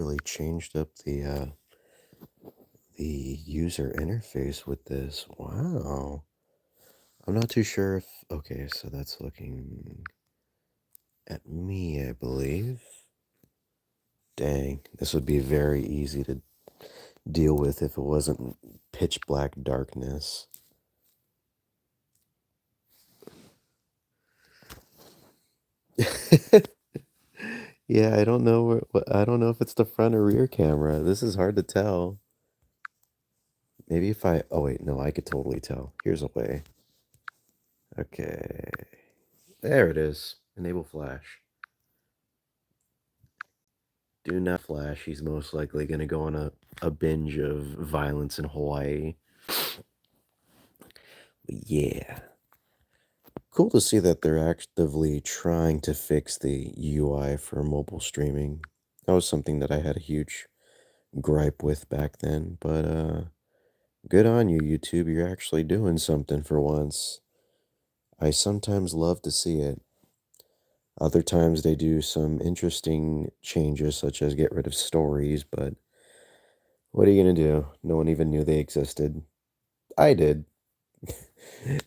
Really changed up the user interface with this. Wow. I'm not too sure if okay, so that's looking at me, I believe. Dang, this would be very easy to deal with if it wasn't pitch black darkness. Yeah, I don't know I don't know if it's the front or rear camera. This is hard to tell. Maybe if I oh wait, no, I could totally tell. Here's a way. Okay. There it is. Enable flash. Do not flash. He's most likely going to go on a binge of violence in Hawaii. But yeah. Cool to see that they're actively trying to fix the UI for mobile streaming. That was something that I had a huge gripe with back then, but good on you, YouTube. You're actually doing something for once. I sometimes love to see it. Other times they do some interesting changes, such as get rid of stories, but what are you gonna do? No one even knew they existed. I did.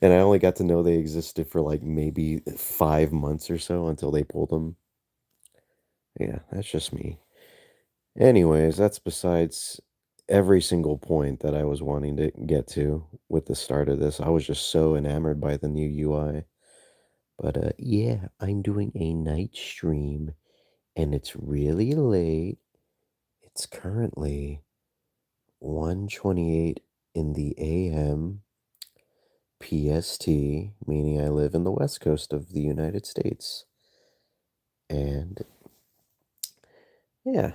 And I only got to know they existed for like maybe 5 months or so until they pulled them. Yeah, that's just me. Anyways, that's besides every single point that I was wanting to get to with the start of this. I was just so enamored by the new UI. But yeah, I'm doing a night stream and it's really late. It's currently 1:28 in the AM PST, meaning I live in the west coast of the United States. And yeah,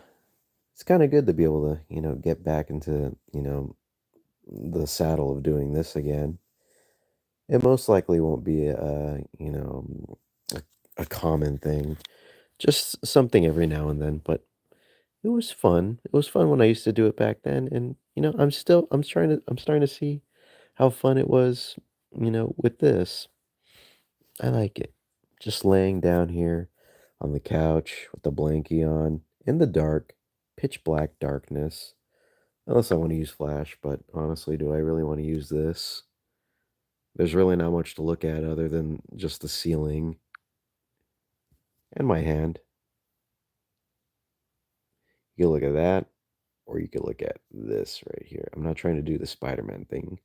it's kind of good to be able to, get back into, the saddle of doing this again. It most likely won't be a, a common thing, just something every now and then, but it was fun. It was fun when I used to do it back then, and I'm starting to see how fun it was, with this. I like it. Just laying down here on the couch with the blankie on in the dark, pitch black darkness. Unless I want to use flash, but honestly, do I really want to use this? There's really not much to look at other than just the ceiling and my hand. You can look at that, or you could look at this right here. I'm not trying to do the Spider-Man thing.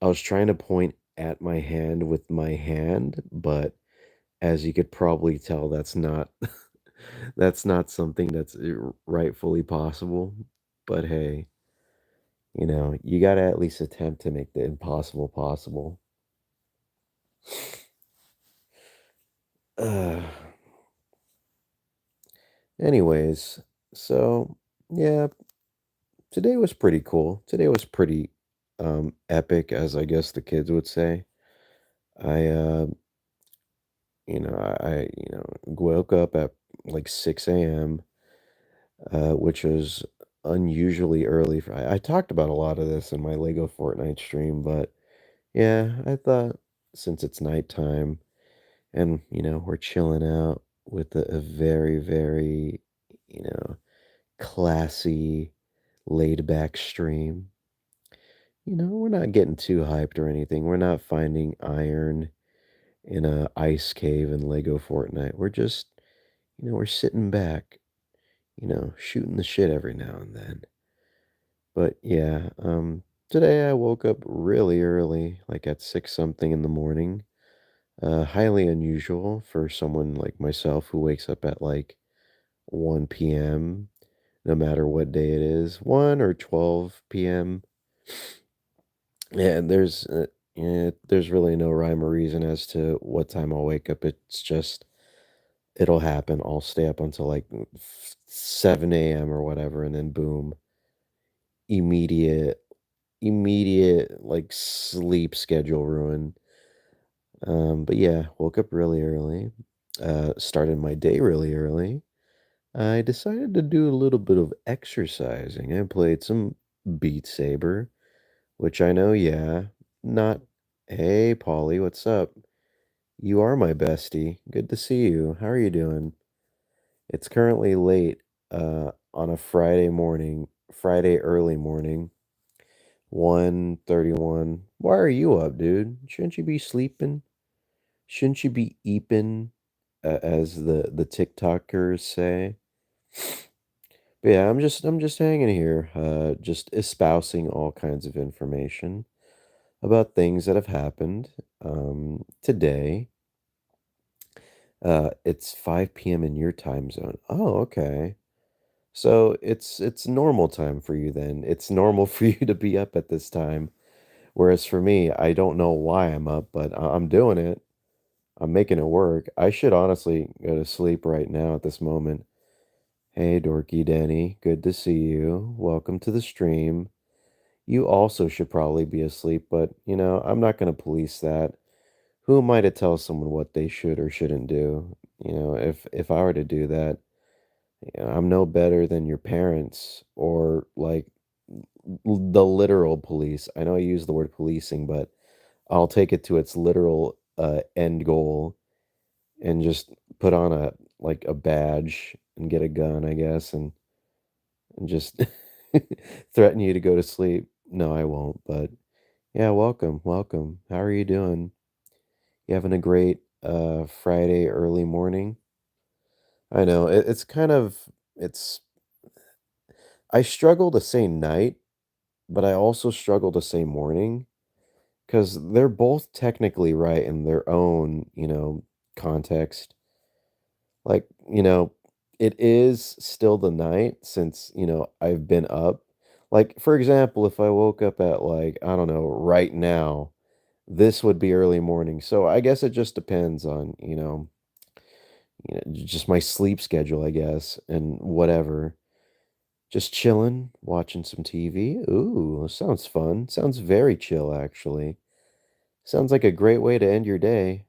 I was trying to point at my hand with my hand, but as you could probably tell, that's not that's not something that's rightfully possible. But hey, you got to at least attempt to make the impossible possible. Uh, anyways, so yeah, today was pretty cool. Today was pretty epic, as I guess the kids would say. I woke up at like 6 a.m., which was unusually early. I talked about a lot of this in my Lego Fortnite stream, but yeah, I thought since it's nighttime and, we're chilling out with a very, very, you know, classy, laid back stream. We're not getting too hyped or anything. We're not finding iron in a ice cave in Lego Fortnite. We're just, we're sitting back, shooting the shit every now and then. But yeah, today I woke up really early, like at 6 something in the morning. Highly unusual for someone like myself who wakes up at like 1 p.m., no matter what day it is, 1 or 12 p.m. Yeah, there's really no rhyme or reason as to what time I'll wake up. It's just it'll happen. I'll stay up until like 7 a.m. or whatever, and then boom, immediate, immediate like sleep schedule ruin. But yeah, woke up really early. Started my day really early. I decided to do a little bit of exercising. I played some Beat Saber, which I know, yeah, not. Hey, Polly, what's up? You are my bestie. Good to see you. How are you doing? It's currently late on a Friday early morning, 1:31. Why are you up, dude? Shouldn't you be sleeping? Shouldn't you be eeping, as the TikTokers say? But yeah, I'm just hanging here, just espousing all kinds of information about things that have happened. Today, it's 5 p.m. in your time zone. Oh, okay. So it's normal time for you then. It's normal for you to be up at this time. Whereas for me, I don't know why I'm up, but I'm doing it. I'm making it work. I should honestly go to sleep right now at this moment. Hey, Dorky Denny, good to see you. Welcome to the stream. You also should probably be asleep, but I'm not going to police that. Who am I to tell someone what they should or shouldn't do? If I were to do that, I'm no better than your parents or like the literal police. I know I use the word policing, but I'll take it to its literal end goal and just put on a badge and get a gun, I guess, and just threaten you to go to sleep. No, I won't, but yeah, welcome, welcome. How are you doing? You having a great Friday early morning? I know it's kind of it's I struggle to say night, but I also struggle to say morning because they're both technically right in their own, context. Like, it is still the night since, I've been up. Like, for example, if I woke up at like, I don't know, right now, this would be early morning. So I guess it just depends on, just my sleep schedule, I guess, and whatever. Just chilling, watching some TV. Ooh, sounds fun. Sounds very chill, actually. Sounds like a great way to end your day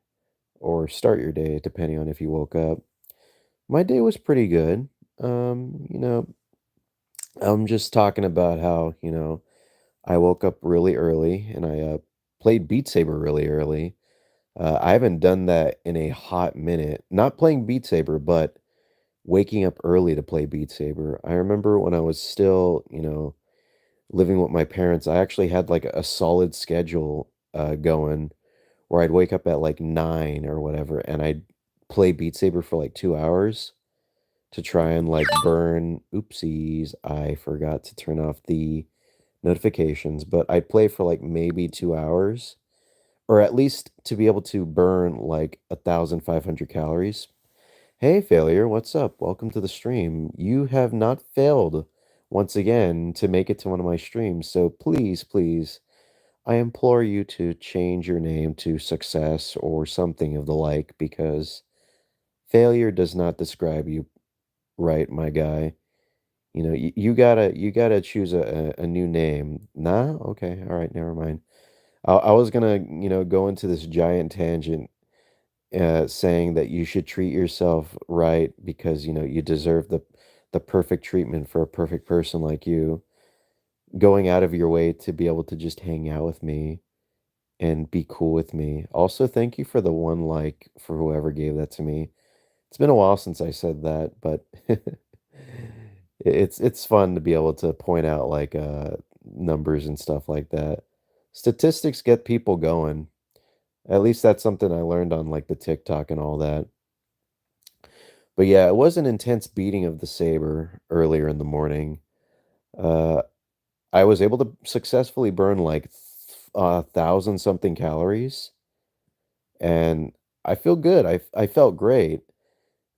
or start your day, depending on if you woke up. My day was pretty good. I'm just talking about how, I woke up really early and I played Beat Saber really early. I haven't done that in a hot minute. Not playing Beat Saber, but waking up early to play Beat Saber. I remember when I was still, living with my parents, I actually had like a solid schedule going where I'd wake up at like 9 or whatever and I'd play Beat Saber for like 2 hours to try and like burn. Oopsies, I forgot to turn off the notifications, but I'd play for like maybe 2 hours, or at least to be able to burn like 1,500 calories. Hey, failure, what's up? Welcome to the stream. You have not failed once again to make it to one of my streams, so please, please, I implore you to change your name to Success or something of the like, because failure does not describe you right, my guy. You gotta choose a new name. Nah? Okay, all right, never mind. I was gonna, go into this giant tangent, saying that you should treat yourself right because, you deserve the perfect treatment for a perfect person like you, going out of your way to be able to just hang out with me and be cool with me. Also, thank you for the one like for whoever gave that to me. It's been a while since I said that, but it's fun to be able to point out like numbers and stuff like that. Statistics get people going. At least that's something I learned on like the TikTok and all that. But yeah, it was an intense beating of the saber earlier in the morning. Uh, I was able to successfully burn like 1,000 something calories, and I feel good. I felt great.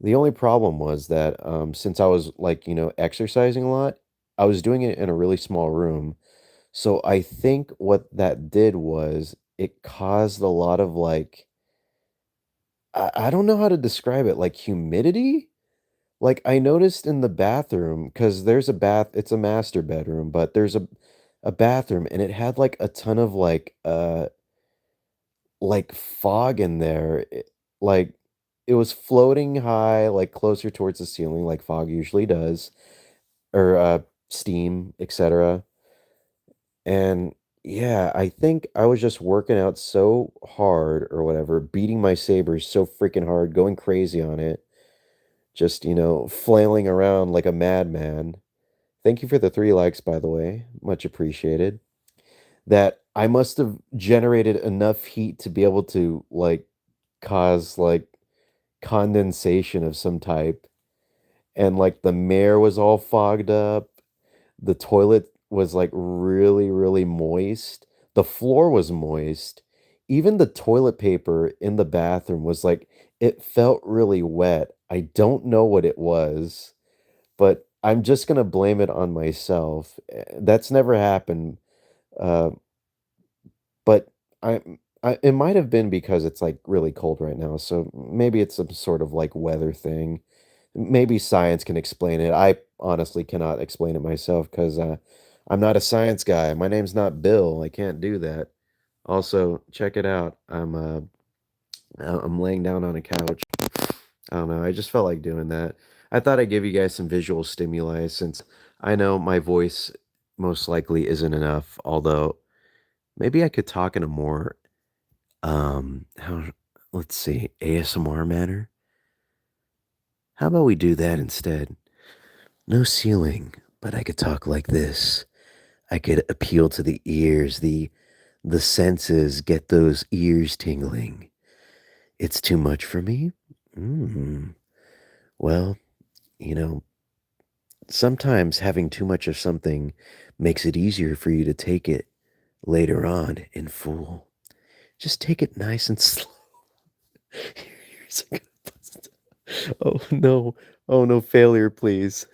The only problem was that since I was like, exercising a lot, I was doing it in a really small room. So I think what that did was it caused a lot of like I don't know how to describe it, like humidity? Like I noticed in the bathroom because there's a bath, it's a master bedroom, but there's a bathroom and it had like a ton of like fog in there. Like it was floating high, like closer towards the ceiling, like fog usually does, or steam, etc. And yeah, I think I was just working out so hard or whatever, beating my sabers so freaking hard, going crazy on it, just, flailing around like a madman. Thank you for the 3 likes, by the way, much appreciated. That I must have generated enough heat to be able to, like, cause, like, condensation of some type, and, like, the mirror was all fogged up, the toilet was, like, really, really moist, the floor was moist, even the toilet paper in the bathroom was, like, it felt really wet. I don't know what it was, but I'm just gonna blame it on myself. That's never happened, uh, but it might have been because it's, like, really cold right now, so maybe it's some sort of, like, weather thing. Maybe science can explain it. I honestly cannot explain it myself 'cause, I'm not a science guy. My name's not Bill. I can't do that. Also, check it out. I'm laying down on a couch. I don't know, I just felt like doing that. I thought I'd give you guys some visual stimuli since I know my voice most likely isn't enough, although maybe I could talk in a more, how let's see, ASMR manner? How about we do that instead? No ceiling, but I could talk like this. I could appeal to the ears, the senses, get those ears tingling. It's too much for me? Mm. Well, you know, sometimes having too much of something makes it easier for you to take it later on in full. Just take it nice and slow. Here's a good- Oh no. Oh no, failure, please.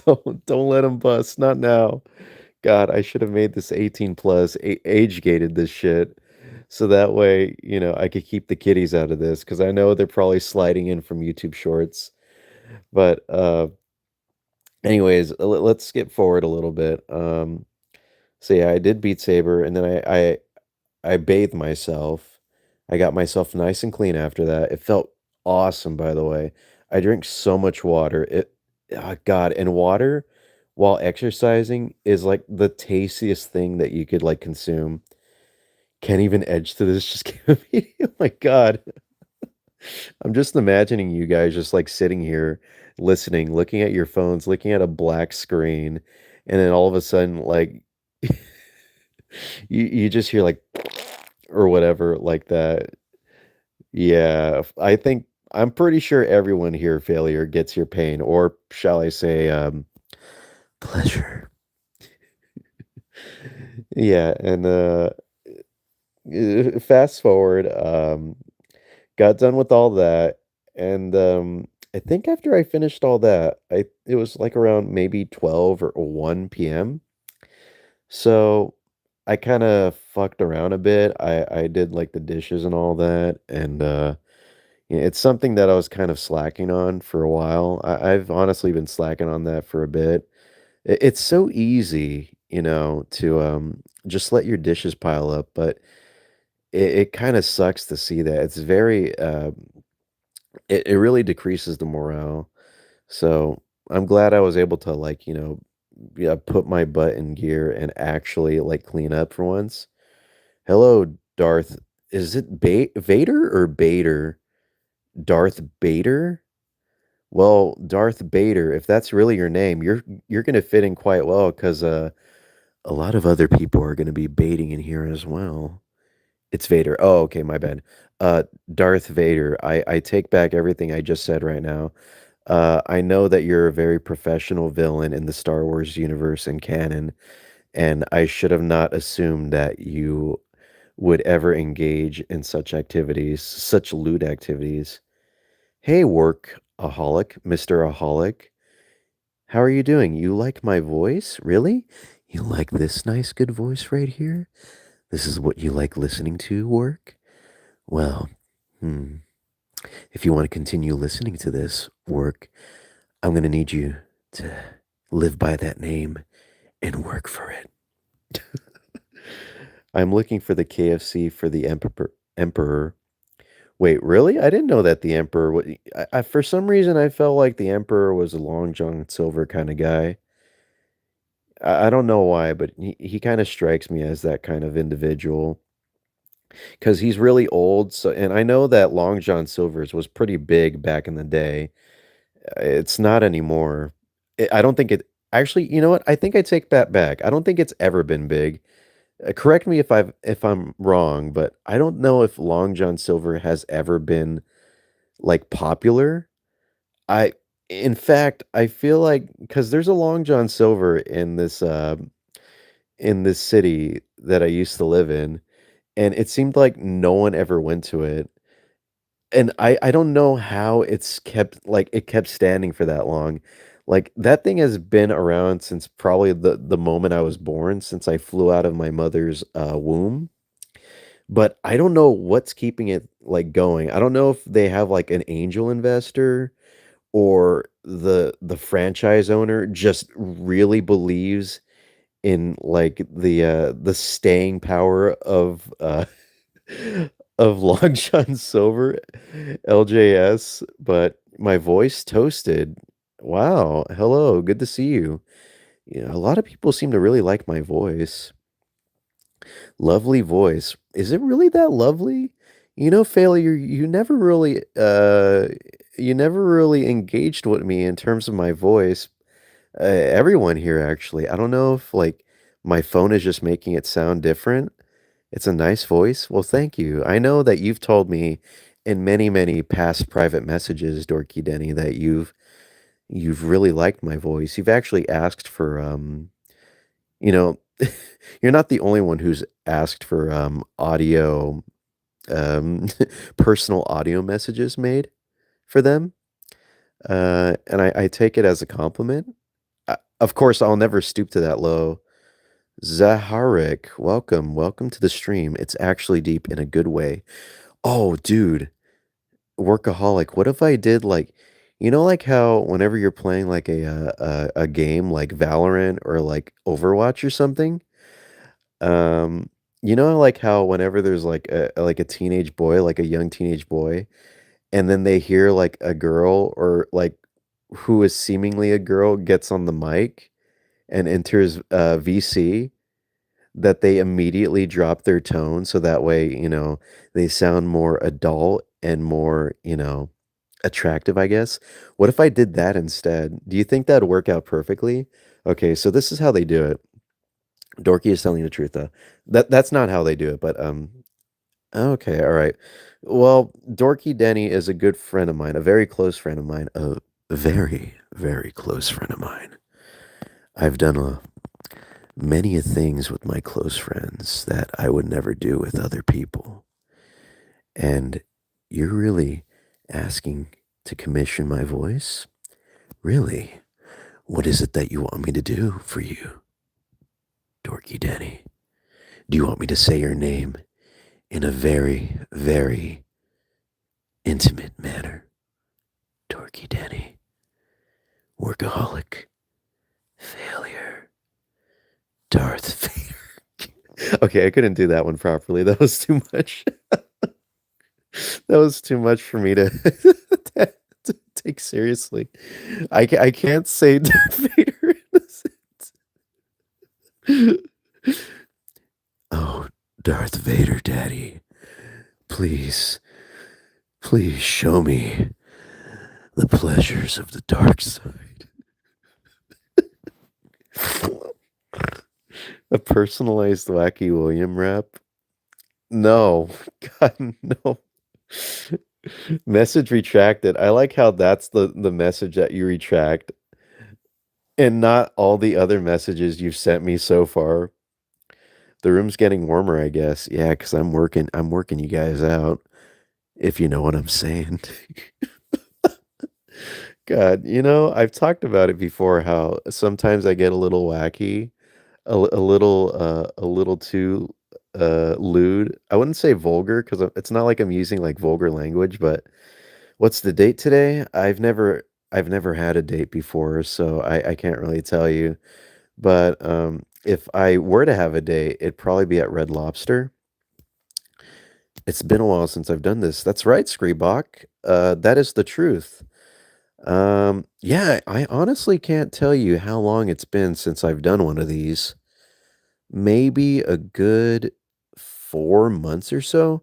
Don't let him bust. Not now. God, I should have made this 18 plus, age gated this shit. So that way, I could keep the kiddies out of this because I know they're probably sliding in from YouTube Shorts. But anyways, let's skip forward a little bit. So yeah, I did Beat Saber, and then I bathed myself. I got myself nice and clean after that. It felt awesome, by the way. I drink so much water. God, and water while exercising is like the tastiest thing that you could like consume. Can't even edge to this. Just give me, oh my God. I'm just imagining you guys just like sitting here listening, looking at your phones, looking at a black screen, and then all of a sudden, like you just hear like or whatever like that. Yeah, I think I'm pretty sure everyone here, failure, gets your pain, or shall I say, pleasure. Yeah, and fast forward, got done with all that, and I think after I finished all that, it was like around maybe 12 or 1 p.m. So I kind of fucked around a bit. I did like the dishes and all that, and yeah, it's something that I was kind of slacking on for a while. I've honestly been slacking on that for a bit. It's so easy, to just let your dishes pile up, but it kind of sucks to see that. It's very, it really decreases the morale. So I'm glad I was able to like, yeah, put my butt in gear and actually like clean up for once. Hello, Darth. Is it Vader or Bader? Darth Bader? Well, Darth Bader, if that's really your name, you're gonna fit in quite well because a lot of other people are gonna be baiting in here as well. It's Vader. Oh, okay, my bad. Uh, Darth Vader. I take back everything I just said right now. I know that you're a very professional villain in the Star Wars universe and canon, and I should have not assumed that you would ever engage in such activities, such lewd activities. Hey, workaholic, Mr. Aholic. How are you doing? You like my voice? Really? You like this nice, good voice right here? This is what you like listening to, work? Well, hmm. If you want to continue listening to this, work, I'm going to need you to live by that name and work for it. I'm looking for the KFC for the Emperor. Wait, really? I didn't know that the Emperor for some reason I felt like the Emperor was a Long John Silver kind of guy. I don't know why, but he kind of strikes me as that kind of individual because he's really old. So, and I know that Long John Silver's was pretty big back in the day. It's not anymore. I don't think it actually, you know what? I think I take that back. I don't think it's ever been big. Correct me if I'm wrong, but I don't know if Long John Silver has ever been like popular. I in fact, I feel like because there's a Long John Silver in this city that I used to live in, and it seemed like no one ever went to it. And I don't know how it's kept like, it kept standing for that long. Like, that thing has been around since probably the moment I was born, since I flew out of my mother's, womb, but I don't know what's keeping it, like, going. I don't know if they have, like, an angel investor or the franchise owner just really believes in, like, the staying power of Long John Silver, LJS, but my voice toasted. Wow, hello, good to see you. Yeah, a lot of people seem to really like my voice. Lovely voice. Is it really that lovely? You know, failure, you never really engaged with me in terms of my voice. Everyone here actually. I don't know if like my phone is just making it sound different. It's a nice voice. Well, thank you. I know that you've told me in many, many past private messages, Dorky Denny, that you've really liked my voice. You've actually asked for you know, you're not the only one who's asked for audio um personal audio messages made for them. And I take it as a compliment. Of course, I'll never stoop to that low. Zaharik, welcome, welcome to the stream. It's actually deep in a good way. Oh, dude, workaholic. What if I did like, you know, like how whenever you're playing like a game like Valorant or like Overwatch or something, um, you know, like how whenever there's like a teenage boy, like a young teenage boy, and then they hear like a girl or like who is seemingly a girl gets on the mic and enters VC, that they immediately drop their tone so that way, you know, they sound more adult and more, you know, attractive, I guess. What if I did that instead? Do you think that'd work out perfectly? Okay, so this is how they do it. Dorky is telling the truth though. That's not how they do it, but okay, all right. Well, Dorky Denny is a good friend of mine, a very close friend of mine, a very, very close friend of mine. I've done many a things with my close friends that I would never do with other people. And you're really asking to commission my voice? Really? What is it that you want me to do for you, Dorky Denny? Do you want me to say your name in a very, very intimate manner? Dorky Denny, workaholic, failure, Darth Vader. Okay, I couldn't do that one properly. That was too much. That was too much for me to, to take seriously. I can't say Darth Vader in a sentence. Oh, Darth Vader, Daddy, please, please show me the pleasures of the dark side. A personalized Wacky William rap? No, God, no. Message retracted. I like how that's the message that you retract, and not all the other messages you've sent me so far. The room's getting warmer, I guess. Yeah, because I'm working you guys out, if you know what I'm saying. God, you know, I've talked about it before how sometimes I get a little wacky, a little too lewd. I wouldn't say vulgar because it's not like I'm using like vulgar language, but what's the date today? I've never had a date before, so I can't really tell you. But if I were to have a date, it'd probably be at Red Lobster. It's been a while since I've done this. That's right, Screebach. That is the truth. Yeah, I honestly can't tell you how long it's been since I've done one of these. Maybe a good 4 months or so.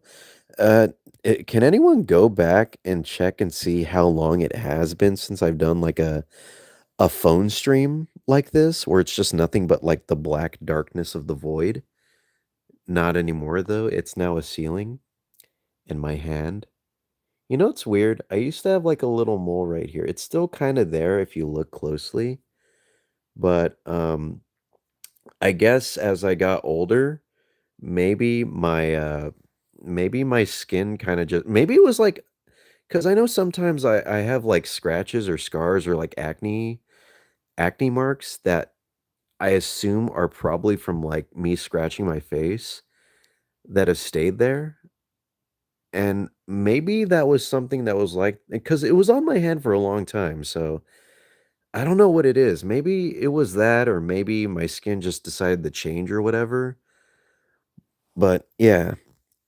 Uh, Can anyone go back and check and see how long it has been since I've done like a phone stream like this, where it's just nothing but like the black darkness of the void? Not anymore though. It's now a ceiling in my hand. You know, it's weird. I used to have like a little mole right here. It's still kind of there if you look closely, but I guess as I got older, maybe my skin kind of just maybe it was like because I know sometimes I have like scratches or scars or like acne marks that I assume are probably from like me scratching my face that have stayed there. And maybe that was something that was like because it was on my hand for a long time, so I don't know what it is. Maybe it was that, or maybe my skin just decided to change or whatever. But yeah,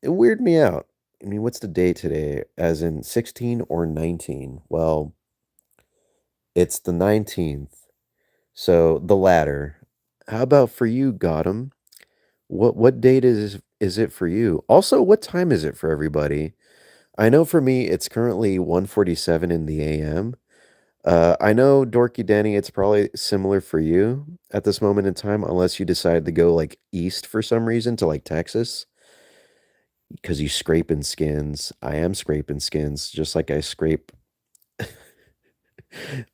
it weirded me out. I mean, what's the date today? As in 16 or 19? Well, it's the 19th. So the latter. How about for you, Gotham? What date is it for you? Also, what time is it for everybody? I know for me it's currently 1:47 in the AM. I know Dorky Danny, it's probably similar for you at this moment in time, unless you decide to go like east for some reason to like Texas, because you scraping skins. I am scraping skins, just like I scrape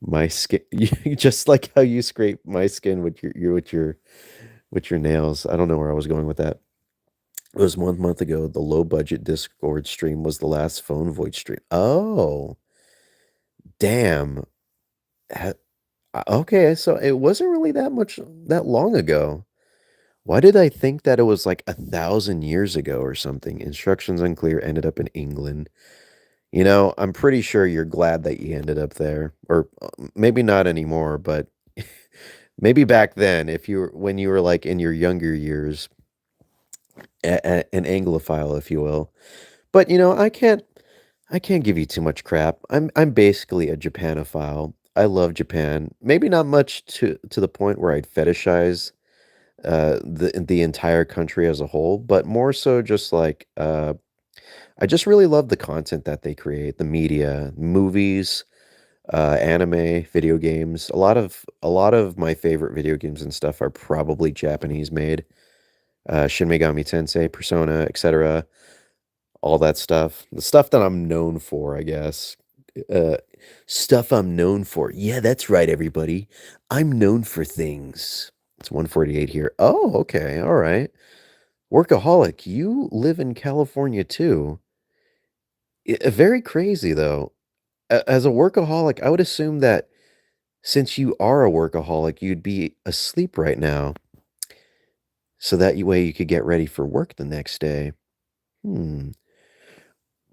my skin, just like how you scrape my skin with your nails. I don't know where I was going with that. It was 1 month ago. The low budget Discord stream was the last phone voice stream. Oh, damn. Ha- Okay, so it wasn't really that long ago. Why did I think that it was like 1,000 years ago or something? Instructions unclear, ended up in England. You know, I'm pretty sure you're glad that you ended up there. Or maybe not anymore, but maybe back then, if you were when you were like in your younger years, an Anglophile, if you will. But you know, I can't give you too much crap. I'm basically a Japanophile. I love Japan. Maybe not much to the point where I'd fetishize the entire country as a whole, but more so just like I just really love the content that they create, the media, movies, anime, video games. A lot of my favorite video games and stuff are probably Japanese made. Shin Megami Tensei, Persona, etc. All that stuff. The stuff that I'm known for, I guess. Uh, Stuff I'm known for. Yeah, that's right, everybody. I'm known for things. It's 1:48 here. Oh, okay. All right. Workaholic, you live in California too. Very crazy though. As a workaholic, I would assume that since you are a workaholic, you'd be asleep right now, so that way you could get ready for work the next day. Hmm.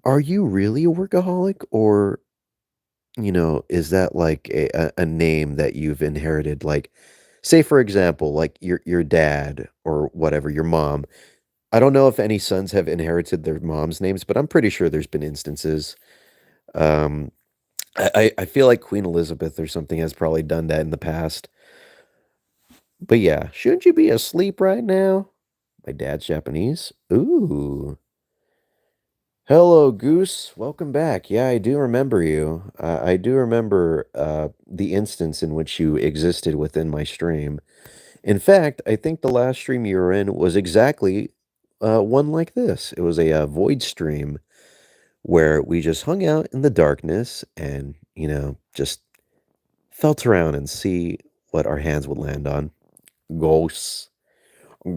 Are you really a workaholic, or is that like a name that you've inherited? Like, say for example, like your dad or whatever, your mom. I don't know if any sons have inherited their mom's names, but I'm pretty sure there's been instances. Um, I feel like Queen Elizabeth or something has probably done that in the past. But yeah, shouldn't you be asleep right now? My dad's Japanese. Ooh. Hello, Goose. Welcome back. Yeah, I do remember you. I do remember the instance in which you existed within my stream. In fact, I think the last stream you were in was exactly one like this. It was a void stream where we just hung out in the darkness and, just felt around and see what our hands would land on. Ghosts,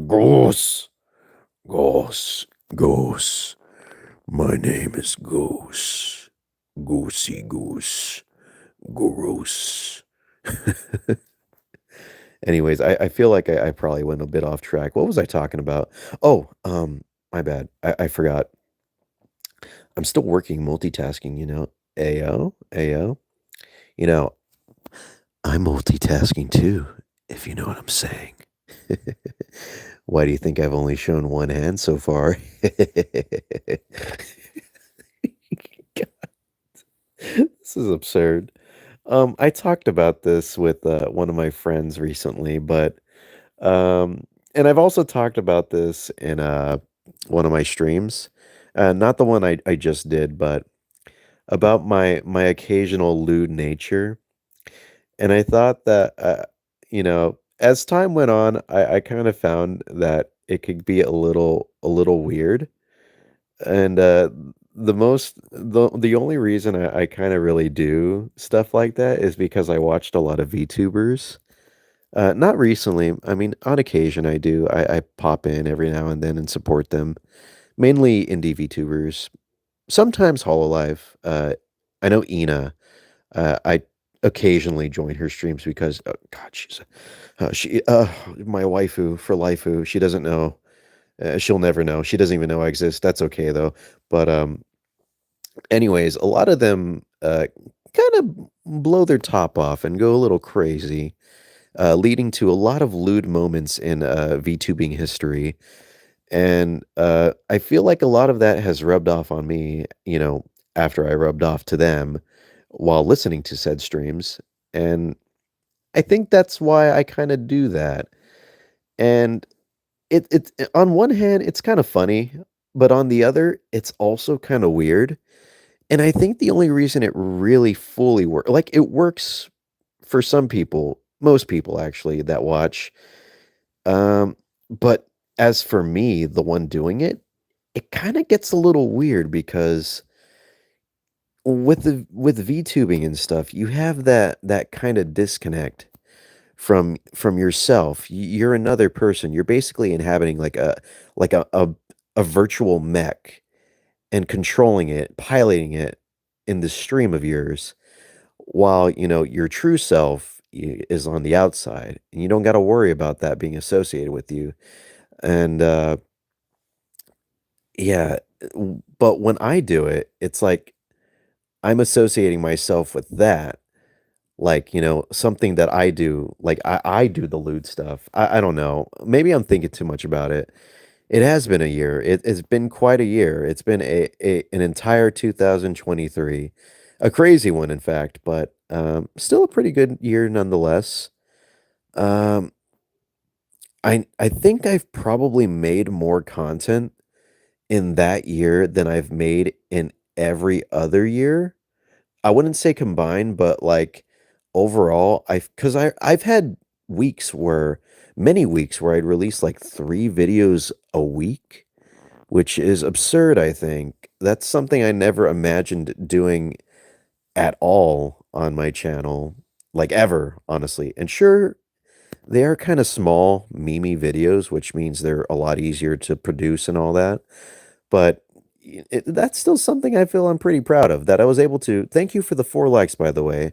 ghosts, ghosts, ghosts. My name is Goose. Goosey Goose. Gross. Anyways, I feel like I probably went a bit off track. What was I talking about? Oh, my bad. I forgot. I'm still working multitasking, Ayo, ayo. You know, I'm multitasking too, if you know what I'm saying. Why do you think I've only shown one hand so far? This is absurd. I talked about this with one of my friends recently, but um, and I've also talked about this in one of my streams. Not the one I just did, but about my occasional lewd nature. And I thought that, as time went on, I kind of found that it could be a little weird. And the only reason I kind of really do stuff like that is because I watched a lot of VTubers. Not recently. I mean, on occasion I do. I pop in every now and then and support them. Mainly indie VTubers. Sometimes Hololive. I know Ina. I occasionally join her streams because, oh God, she my waifu for lifu. She doesn't know. She'll never know. She doesn't even know I exist. That's okay though. But anyways, a lot of them kind of blow their top off and go a little crazy, leading to a lot of lewd moments in VTubing history. And I feel like a lot of that has rubbed off on me, after I rubbed off to them while listening to said streams. And I think that's why I kind of do that. And on one hand, it's kind of funny, but on the other, it's also kind of weird. And I think the only reason it really fully works, like it works for some people, most people actually that watch. But as for me, the one doing it, it kind of gets a little weird because with VTubing and stuff, you have that kind of disconnect from yourself. You're another person. You're basically inhabiting like a virtual mech and controlling it, piloting it in the stream of yours, while your true self is on the outside, and you don't got to worry about that being associated with you. And yeah, but when I do it, it's like I'm associating myself with that, like something that I do, like I do the lewd stuff. I don't know, maybe I'm thinking too much about it. It has been a year. It's been quite a year. It's been an entire 2023, a crazy one, in fact, but still a pretty good year nonetheless. Um, I think I've probably made more content in that year than I've made in every other year. I wouldn't say combined, but like overall, I've had many weeks where I'd release like 3 videos a week, which is absurd, I think. That's something I never imagined doing at all on my channel, like ever, honestly. And sure, they are kind of small, memey videos, which means they're a lot easier to produce and all that. But that's still something I feel I'm pretty proud of, that I was able to. Thank you for the 4 likes, by the way,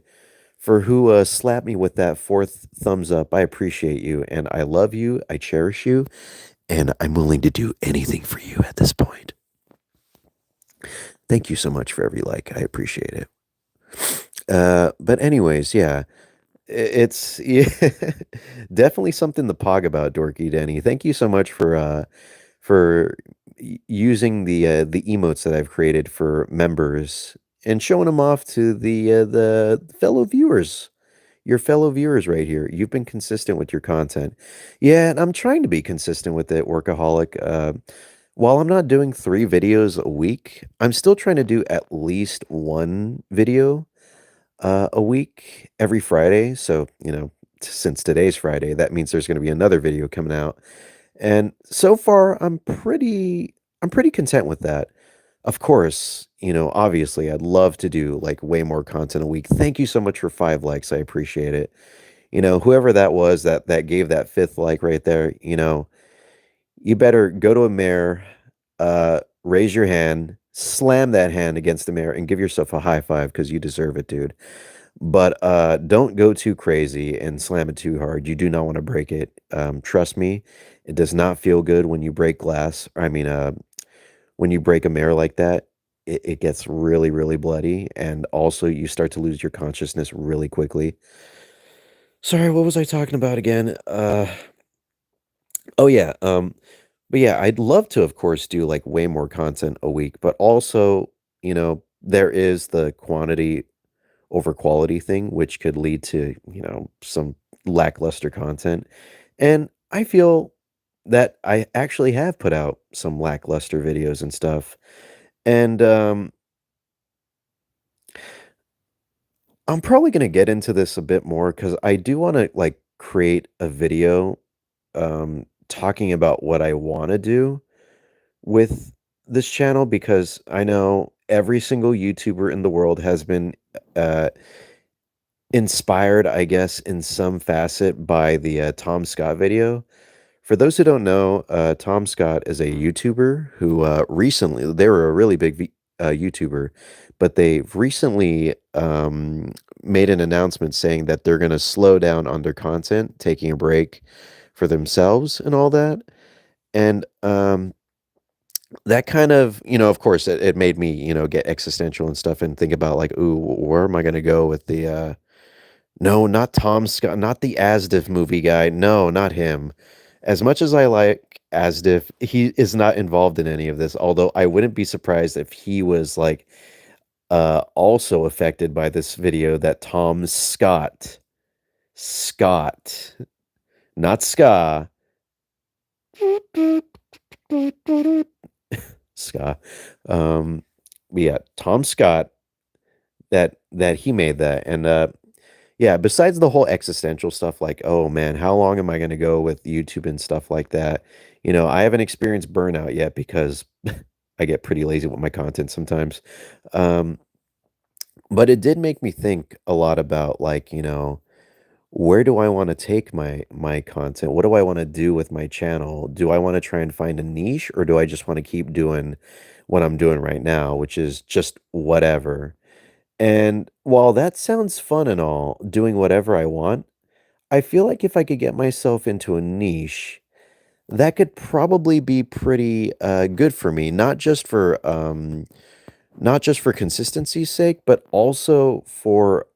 for who slapped me with that fourth thumbs up. I appreciate you, and I love you. I cherish you, and I'm willing to do anything for you at this point. Thank you so much for every like. I appreciate it. But anyways, yeah, it's yeah, definitely something to pog about, Dorky Denny. Thank you so much for using the emotes that I've created for members and showing them off to the fellow viewers. Your fellow viewers right here. You've been consistent with your content. Yeah, and I'm trying to be consistent with it, workaholic. While I'm not doing 3 videos a week, I'm still trying to do at least one video a week every Friday. So, since today's Friday, that means there's going to be another video coming out. And so far, I'm pretty content with that. Of course, obviously, I'd love to do like way more content a week. Thank you so much for 5 likes. I appreciate it. Whoever that was that gave that fifth like right there, you better go to a mirror, raise your hand, slam that hand against the mirror, and give yourself a high five because you deserve it, dude. But don't go too crazy and slam it too hard. You do not want to break it. Trust me, it does not feel good when you break glass. I mean, when you break a mirror like that, it gets really, really bloody, and also you start to lose your consciousness really quickly. Sorry, what was I talking about again? Oh yeah, but yeah, I'd love to, of course, do like way more content a week, but also, there is the quantity over quality thing, which could lead to, some lackluster content. And I feel that I actually have put out some lackluster videos and stuff. And I'm probably gonna get into this a bit more because I do wanna, like, create a video, talking about what I wanna do with this channel because I know every single YouTuber in the world has been, uh, inspired, I guess, in some facet by the, Tom Scott video. For those who don't know, Tom Scott is a YouTuber who, recently they were a really big YouTuber, but they've recently, made an announcement saying that they're gonna slow down on their content, taking a break for themselves and all that, and, that kind of of course, it made me, get existential and stuff and think about, like, "Ooh, where am I gonna go with the, no, not Tom Scott, not the Asdiff movie guy. No, not him. As much as I like Asdiff, he is not involved in any of this, although I wouldn't be surprised if he was, like, also affected by this video that Tom Scott, not Ska, Ska, um, yeah, Tom Scott, that he made that, and, yeah, besides the whole existential stuff, like, "Oh, man, how long am I gonna go with YouTube and stuff like that?" I haven't experienced burnout yet because I get pretty lazy with my content sometimes. Um, but it did make me think a lot about, like, where do I wanna take my content? What do I wanna do with my channel? Do I wanna try and find a niche, or do I just wanna keep doing what I'm doing right now, which is just whatever? And while that sounds fun and all, doing whatever I want, I feel like if I could get myself into a niche, that could probably be pretty, good for me, not just for consistency's sake, but also for,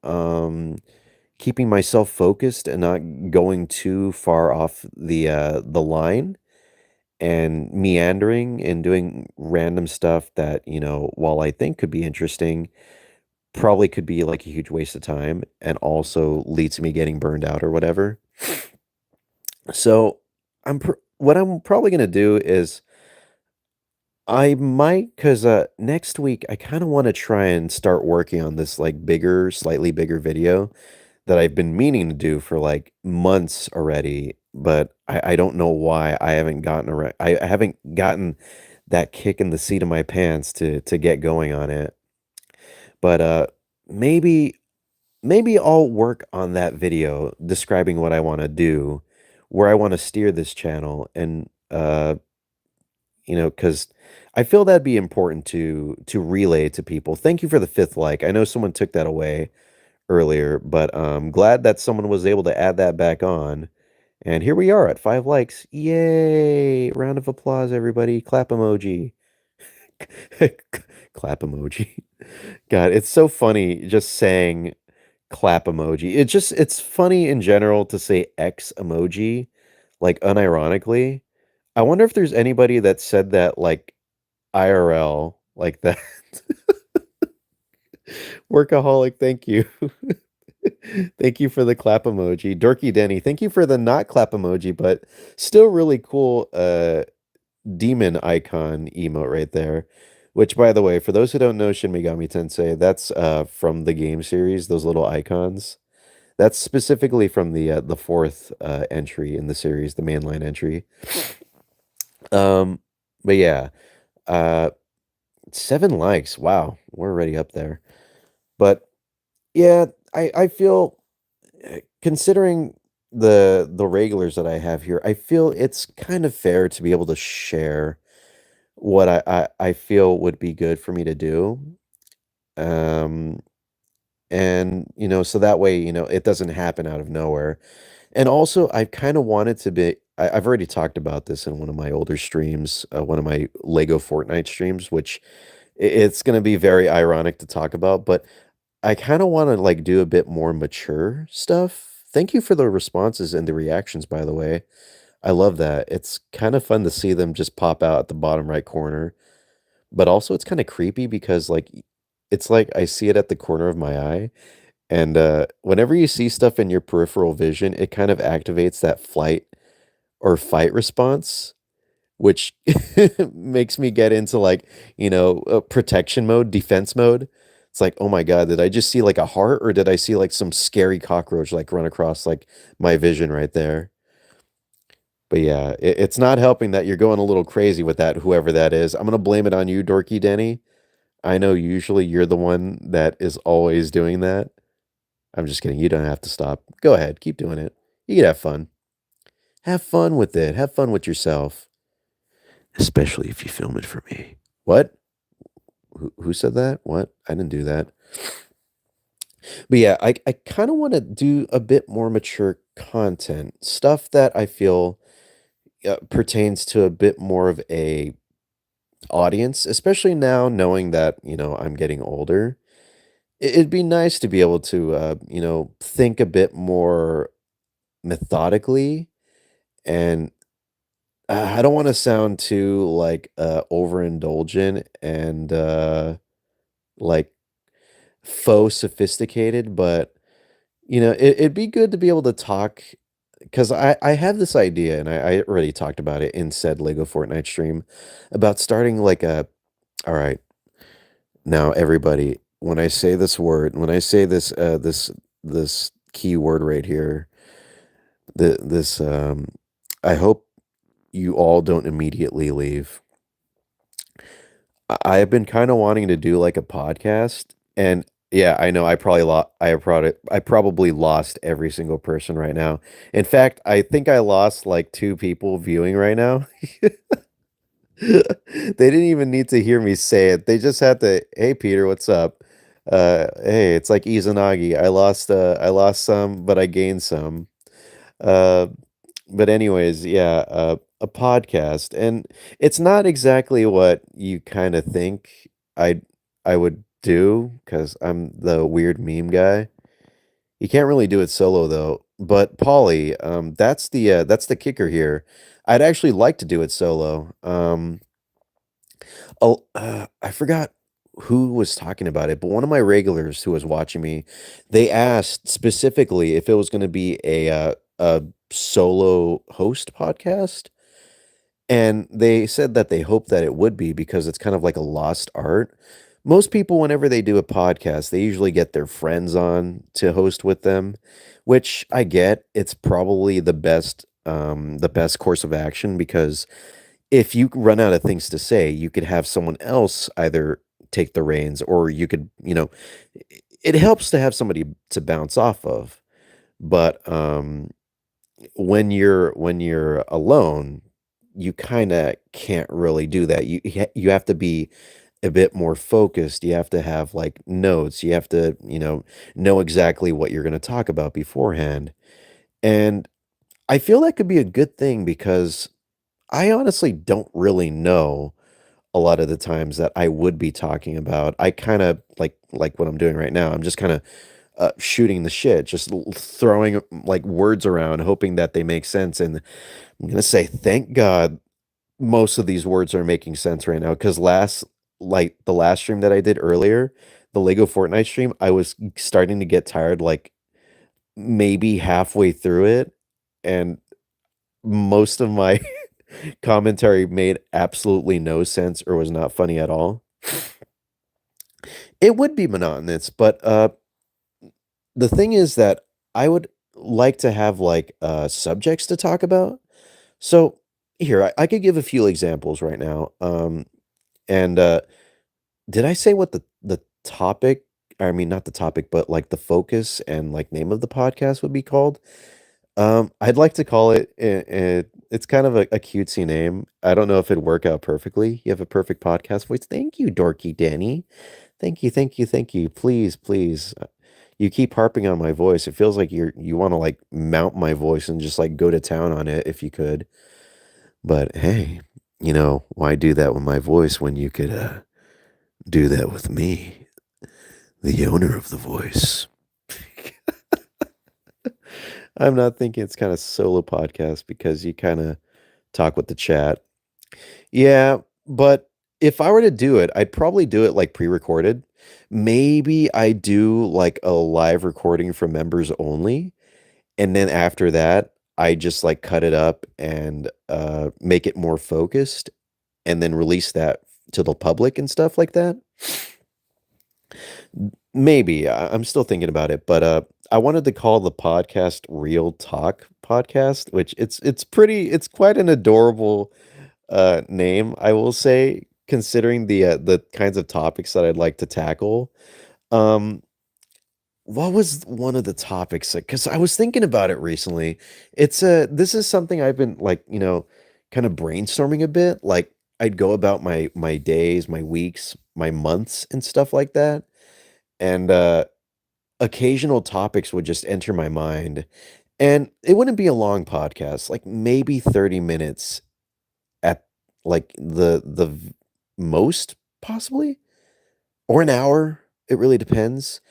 keeping myself focused and not going too far off the line and meandering and doing random stuff that, while I think could be interesting, probably could be, like, a huge waste of time and also lead to me getting burned out or whatever. So, what I'm probably gonna do is I might, cause next week, I kinda wanna try and start working on this, like, slightly bigger video that I've been meaning to do for, like, months already, but I don't know why I haven't gotten that kick in the seat of my pants to get going on it. But, maybe maybe I'll work on that video describing what I wanna do, where I wanna steer this channel, and, because I feel that'd be important to relay to people. Thank you for the 5th like. I know someone took that away earlier, but, glad that someone was able to add that back on, and here we are at 5 likes. Yay! Round of applause, everybody. Clap emoji. Clap emoji. God, it's so funny just saying clap emoji. It's funny in general to say X emoji, like, unironically. I wonder if there's anybody that said that, like, IRL like that. Workaholic, thank you. Thank you for the clap emoji. Dorky Denny, thank you for the not clap emoji, but still really cool, demon icon emote right there. Which, by the way, for those who don't know Shin Megami Tensei, that's, from the game series, those little icons. That's specifically from the 4th, entry in the series, the mainline entry. Um, but yeah, uh, 7 likes, wow, we're already up there. But, yeah, I feel, considering the regulars that I have here, I feel it's kind of fair to be able to share what I feel would be good for me to do, um, and, so that way, it doesn't happen out of nowhere. And also, I kinda wanted to be I've already talked about this in one of my older streams, one of my LEGO Fortnite streams, which it's gonna be very ironic to talk about, but I kinda wanna, like, do a bit more mature stuff. Thank you for the responses and the reactions, by the way. I love that. It's kinda fun to see them just pop out at the bottom right corner, but also it's kinda creepy because, like, it's like I see it at the corner of my eye, and, whenever you see stuff in your peripheral vision, it kind of activates that flight or fight response, which makes me get into like, protection mode, defense mode. It's like, oh my God, did I just see like a heart or did I see like some scary cockroach like run across like my vision right there? But yeah, it's not helping that you're going a little crazy with that, whoever that is. I'm gonna blame it on you, Dorky Denny. I know usually you're the one that is always doing that. I'm just kidding. You don't have to stop. Go ahead, keep doing it. You can have fun. Have fun with it. Have fun with yourself. Especially if you film it for me. What? Who said that? What? I didn't do that. But yeah, I kind of want to do a bit more mature content, stuff that I feel pertains to a bit more of a audience, especially now knowing that, I'm getting older. It'd be nice to be able to, think a bit more methodically. And I don't want to sound too like overindulgent and like faux sophisticated, but it'd be good to be able to talk because I have this idea, and I already talked about it in said Lego Fortnite stream about starting like a. All right, now everybody, when I say this key word right here, this I hope you all don't immediately leave. I have been kind of wanting to do like a podcast, and yeah, I know I probably lost every single person right now. In fact, I think I lost like two people viewing right now. They didn't even need to hear me say it. They just had to, "Hey Peter, what's up?" Hey, it's like Izanagi. I lost some, but I gained some. Uh, but anyways, yeah, a podcast, and it's not exactly what you kind of think I I would do because I'm the weird meme guy. You can't really do it solo though. But Polly, that's the kicker here. I'd actually like to do it solo. I forgot who was talking about it, but one of my regulars who was watching me, they asked specifically if it was going to be a solo host podcast, and they said that they hope that it would be because it's kind of like a lost art. Most people, whenever they do a podcast, they usually get their friends on to host with them, which I get. It's probably the best course of action because if you run out of things to say, you could have someone else either take the reins or you could, it helps to have somebody to bounce off of. But when you're alone, you kind of can't really do that. You have to be a bit more focused. You have to have like notes. You have to, know exactly what you're going to talk about beforehand. And I feel that could be a good thing because I honestly don't really know a lot of the times that I would be talking about. I kind of like what I'm doing right now. I'm just kind of shooting the shit, just throwing like words around, hoping that they make sense. And I'm gonna say, thank God, most of these words are making sense right now. Because like the last stream that I did earlier, the Lego Fortnite stream, I was starting to get tired, like maybe halfway through it, and most of my commentary made absolutely no sense or was not funny at all. It would be monotonous, but, the thing is that I would like to have, like, subjects to talk about. So, here, I could give a few examples right now, and, did I say what the topic I mean, not the topic, but, like, the focus and, like, name of the podcast would be called? I'd like to call it's kind of a cutesy name. I don't know if it'd work out perfectly. You have a perfect podcast voice. Thank you, Dorky Danny. Thank you, thank you, thank you. Please, please. You keep harping on my voice. It feels like you want to like mount my voice and just like go to town on it if you could. But hey, why do that with my voice when you could do that with me, the owner of the voice? I'm not thinking it's kind of solo podcast because you kind of talk with the chat. Yeah, but if I were to do it, I'd probably do it like pre-recorded. Maybe I do like a live recording for members only, and then after that, I just, like, cut it up and, make it more focused and then release that to the public and stuff like that? Maybe, I'm still thinking about it, but, I wanted to call the podcast Real Talk Podcast, which it's quite an adorable, name, I will say, considering the kinds of topics that I'd like to tackle. Um, what was one of the topics? Because I was thinking about it recently. This is something I've been, like, kinda brainstorming a bit, like, I'd go about my days, my weeks, my months, and stuff like that, and, occasional topics would just enter my mind, and it wouldn't be a long podcast, like, maybe 30 minutes at, like, the most, possibly? Or an hour, it really depends.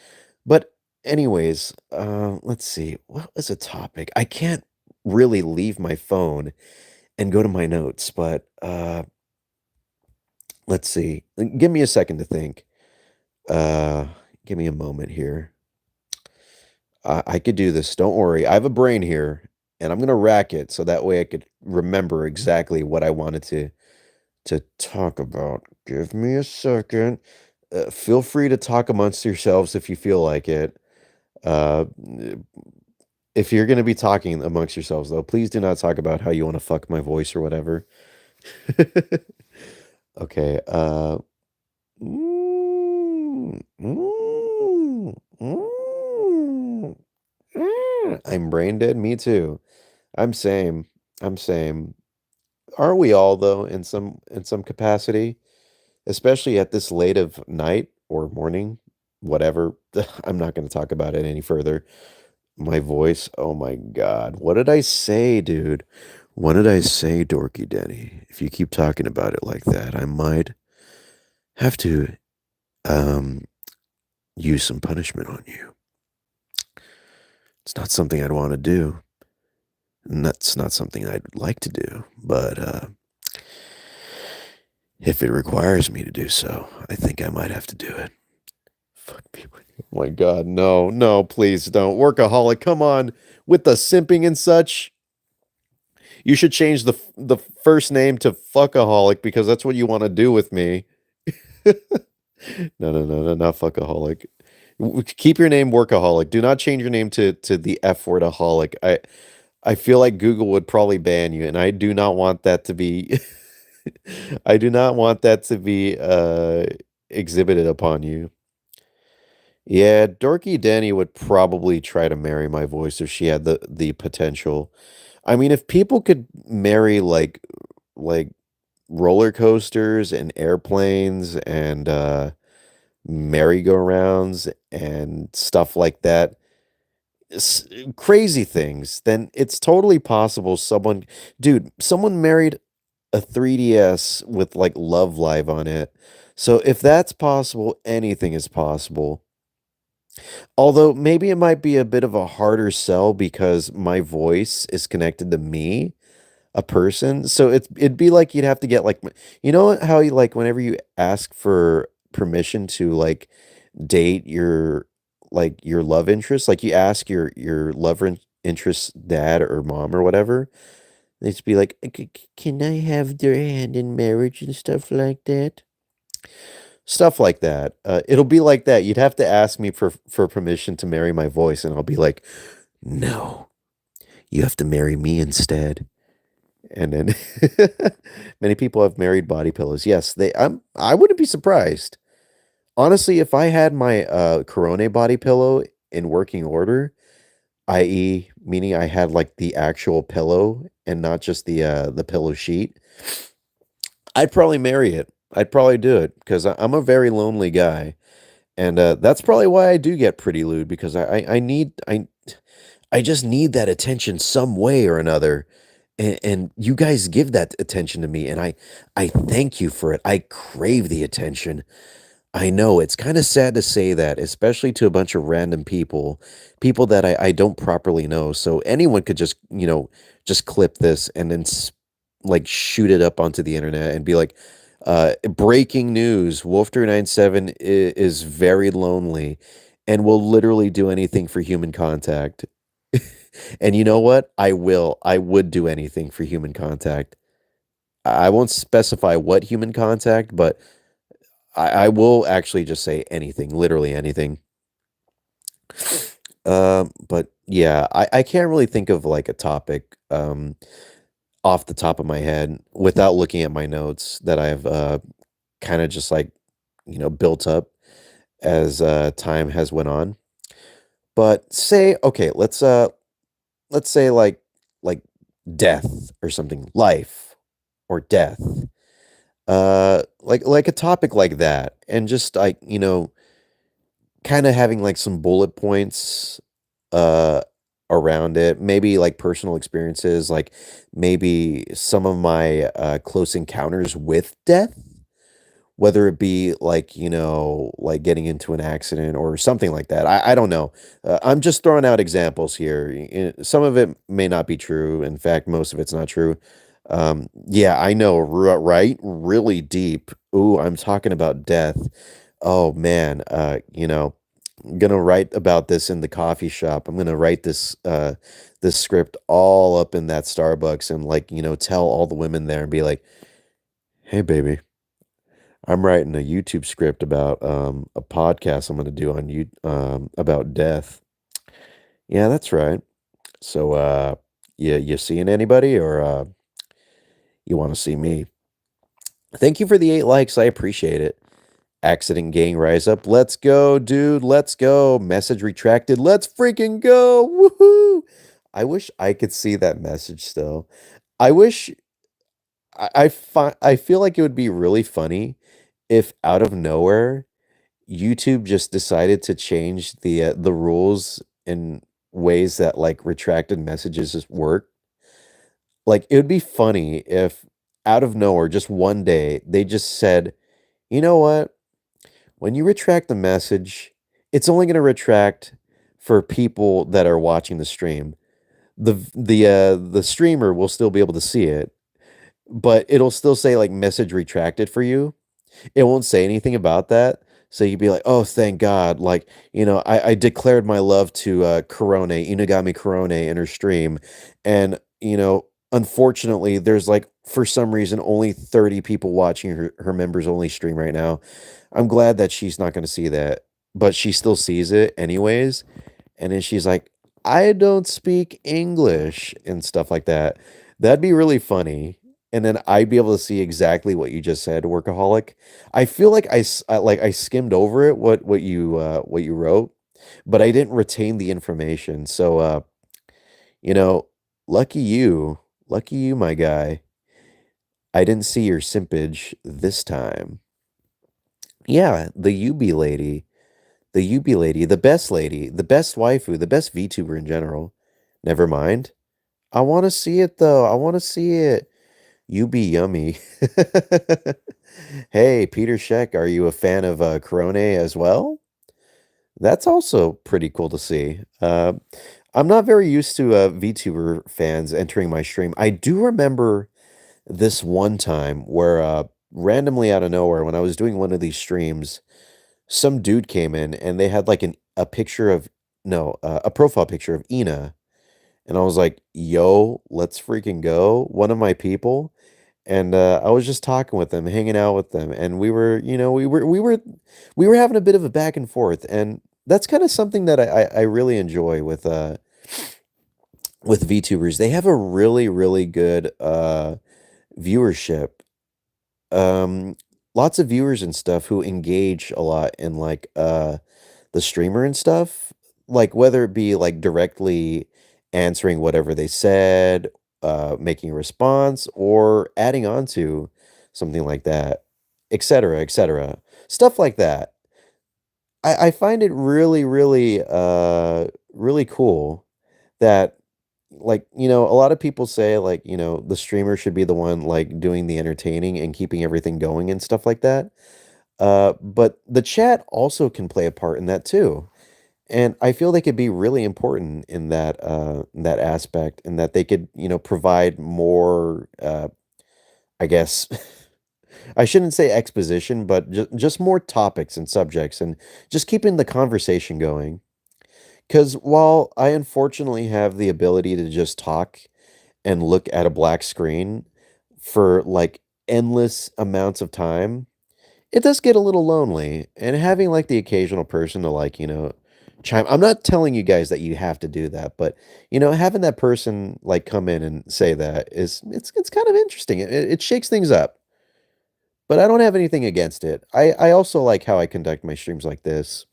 But anyways, let's see, what was a topic? I can't really leave my phone and go to my notes, but, let's see. Give me a second to think. Uh, Give me a moment here. I could do this, don't worry. I have a brain here, and I'm gonna rack it so that way I could remember exactly what I wanted to talk about. Give me a second. Feel free to talk amongst yourselves if you feel like it. Uh, if you're gonna be talking amongst yourselves, though, please do not talk about how you wanna fuck my voice or whatever. Okay, I'm brain dead, me too. I'm same. I'm same. Aren't we all though in some capacity? Especially at this late of night or morning, whatever. I'm not gonna talk about it any further. My voice, oh my god. What did I say, dude? What did I say, Dorky Denny? If you keep talking about it like that, I might have to um use some punishment on you. It's not something I'd want to do. And that's not something I'd like to do, but if it requires me to do so, I think I might have to do it. Fuck me. Oh my god, no, no, please don't. Workaholic, come on. With the simping and such, you should change the first name to fuckaholic because that's what you want to do with me. No, no, no, no, not fuckaholic. Keep your name workaholic. Do not change your name to the F word aholic. I feel like Google would probably ban you, and I do not want that to be I do not want that to be exhibited upon you. Yeah, Dorky Denny would probably try to marry my voice if she had the potential. I mean, if people could marry like roller coasters and airplanes and merry-go-rounds and stuff like that, crazy things, then it's totally possible someone married a 3DS with like Love Live on it. So if that's possible, anything is possible. Although maybe it might be a bit of a harder sell because my voice is connected to me, a person. So it'd be like you'd have to get like you know how you like whenever you ask for permission to like date your love interest, like you ask your interest dad or mom or whatever, they'd just be like, Can I have their hand in marriage and stuff like that?" Stuff like that. It'll be like that. You'd have to ask me for permission to marry my voice, and I'll be like, "No, you have to marry me instead." And then many people have married body pillows. Yes, I wouldn't be surprised. Honestly, if I had my Corone body pillow in working order, i.e., meaning I had like the actual pillow and not just the pillow sheet, I'd probably marry it. I'd probably do it because I'm a very lonely guy. And, that's probably why I do get pretty lewd because I just need that attention some way or another, and you guys give that attention to me, and I thank you for it. I crave the attention. I know it's kinda sad to say that, especially to a bunch of random people that I don't properly know, so anyone could just, just clip this and then like, shoot it up onto the internet and be like, "Breaking news, Wolf397 is very lonely and will literally do anything for human contact." And you know what? I would do anything for human contact. I won't specify what human contact, but I will actually just say anything, literally anything. But yeah, I can't really think of like a topic off the top of my head without looking at my notes that I've kind of just like built up as time has went on. But say okay, let's say like death or something, life or death. Like a topic like that, and just like kind of having like some bullet points uh around it, maybe like personal experiences, like maybe some of my close encounters with death, whether it be like like getting into an accident or something like that. I don't know. I'm just throwing out examples here. Some of it may not be true. In fact, most of it's not true. Yeah, I know, right? Really deep. Ooh, I'm talking about death. Oh man, I'm gonna write about this in the coffee shop. I'm gonna write this script all up in that Starbucks and like, tell all the women there and be like, "Hey baby, I'm writing a YouTube script about a podcast I'm gonna do on you about death." Yeah, that's right. So you seeing anybody or you want to see me? Thank you for the 8 likes. I appreciate it. Accident gang rise up. Let's go, dude. Let's go. Message retracted. Let's freaking go. Woohoo. I wish I could see that message still. I wish I feel like it would be really funny if out of nowhere YouTube just decided to change the rules in ways that like retracted messages just work. Like it would be funny if out of nowhere just one day they just said, "You know what? When you retract the message, it's only going to retract for people that are watching the stream. The streamer will still be able to see it, but it'll still say like message retracted for you. It won't say anything about that. So you'd be like, "Oh, thank God." Like, I declared my love to Korone, Inagami Korone in her stream. And, unfortunately, there's like, for some reason, only 30 people watching her members only stream right now. I'm glad that she's not going to see that, but she still sees it anyways. And then she's like, "I don't speak English," and stuff like that. That'd be really funny. And then I'd be able to see exactly what you just said, workaholic. I feel like I skimmed over it, what you wrote, but I didn't retain the information. So you know, lucky you, lucky you, my guy. I didn't see your simpage this time. Yeah, the Yubi lady. The Yubi lady, the best waifu, the best VTuber in general. Never mind. I want to see it though. I want to see it. You be yummy. Hey, Peter Sheck, are you a fan of Corone as well? That's also pretty cool to see. I'm not very used to VTuber fans entering my stream. I do remember this one time where randomly out of nowhere, when I was doing one of these streams, some dude came in and they had like a picture of no a profile picture of Ina, and I was like, "Yo, let's freaking go!" One of my people, and I was just talking with them, hanging out with them, and we were, we were having a bit of a back and forth, and that's kind of something that I really enjoy with VTubers. They have a really really good viewership, um, lots of viewers and stuff who engage a lot in like the streamer and stuff, like whether it be like directly answering whatever they said, making a response, or adding on to something like that, etc., etc. Stuff like that. I find it really, really, really cool that like, a lot of people say like, the streamer should be the one like doing the entertaining and keeping everything going and stuff like that. But the chat also can play a part in that too. And I feel they could be really important in that aspect, and that they could, provide more I guess I shouldn't say exposition, but just more topics and subjects and just keeping the conversation going. Because while I unfortunately have the ability to just talk and look at a black screen for like endless amounts of time, it does get a little lonely. And having like the occasional person to like, chime. I'm not telling you guys that you have to do that, but having that person like come in and say that is it's kind of interesting. It shakes things up. But I don't have anything against it. I also like how I conduct my streams like this.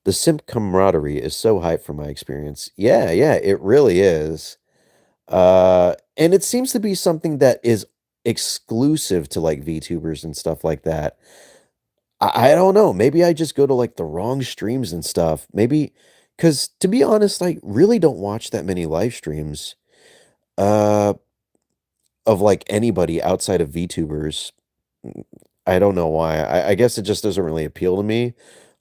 The simp camaraderie is so hype from my experience. Yeah, yeah, it really is. And it seems to be something that is exclusive to like VTubers and stuff like that. I don't know. Maybe I just go to like the wrong streams and stuff. Maybe because to be honest, I really don't watch that many live streams uh of like anybody outside of VTubers. I don't know why. I guess it just doesn't really appeal to me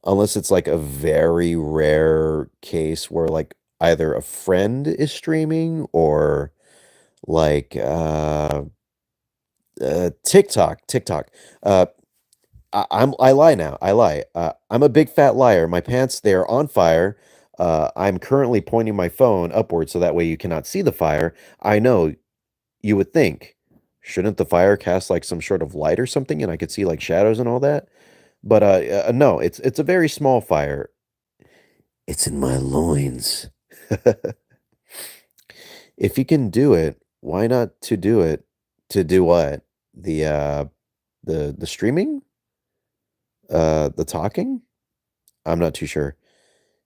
unless it's like a very rare case where like either a friend is streaming or like TikTok. Uh I lie now. I lie. I'm a big fat liar. My pants they're on fire. I'm currently pointing my phone upward so that way you cannot see the fire. I know you would think, shouldn't the fire cast like some sort of light or something and I could see like shadows and all that? But no, it's a very small fire. It's in my loins. If you can do it, why not to do it? To do what? The the streaming? The talking? I'm not too sure.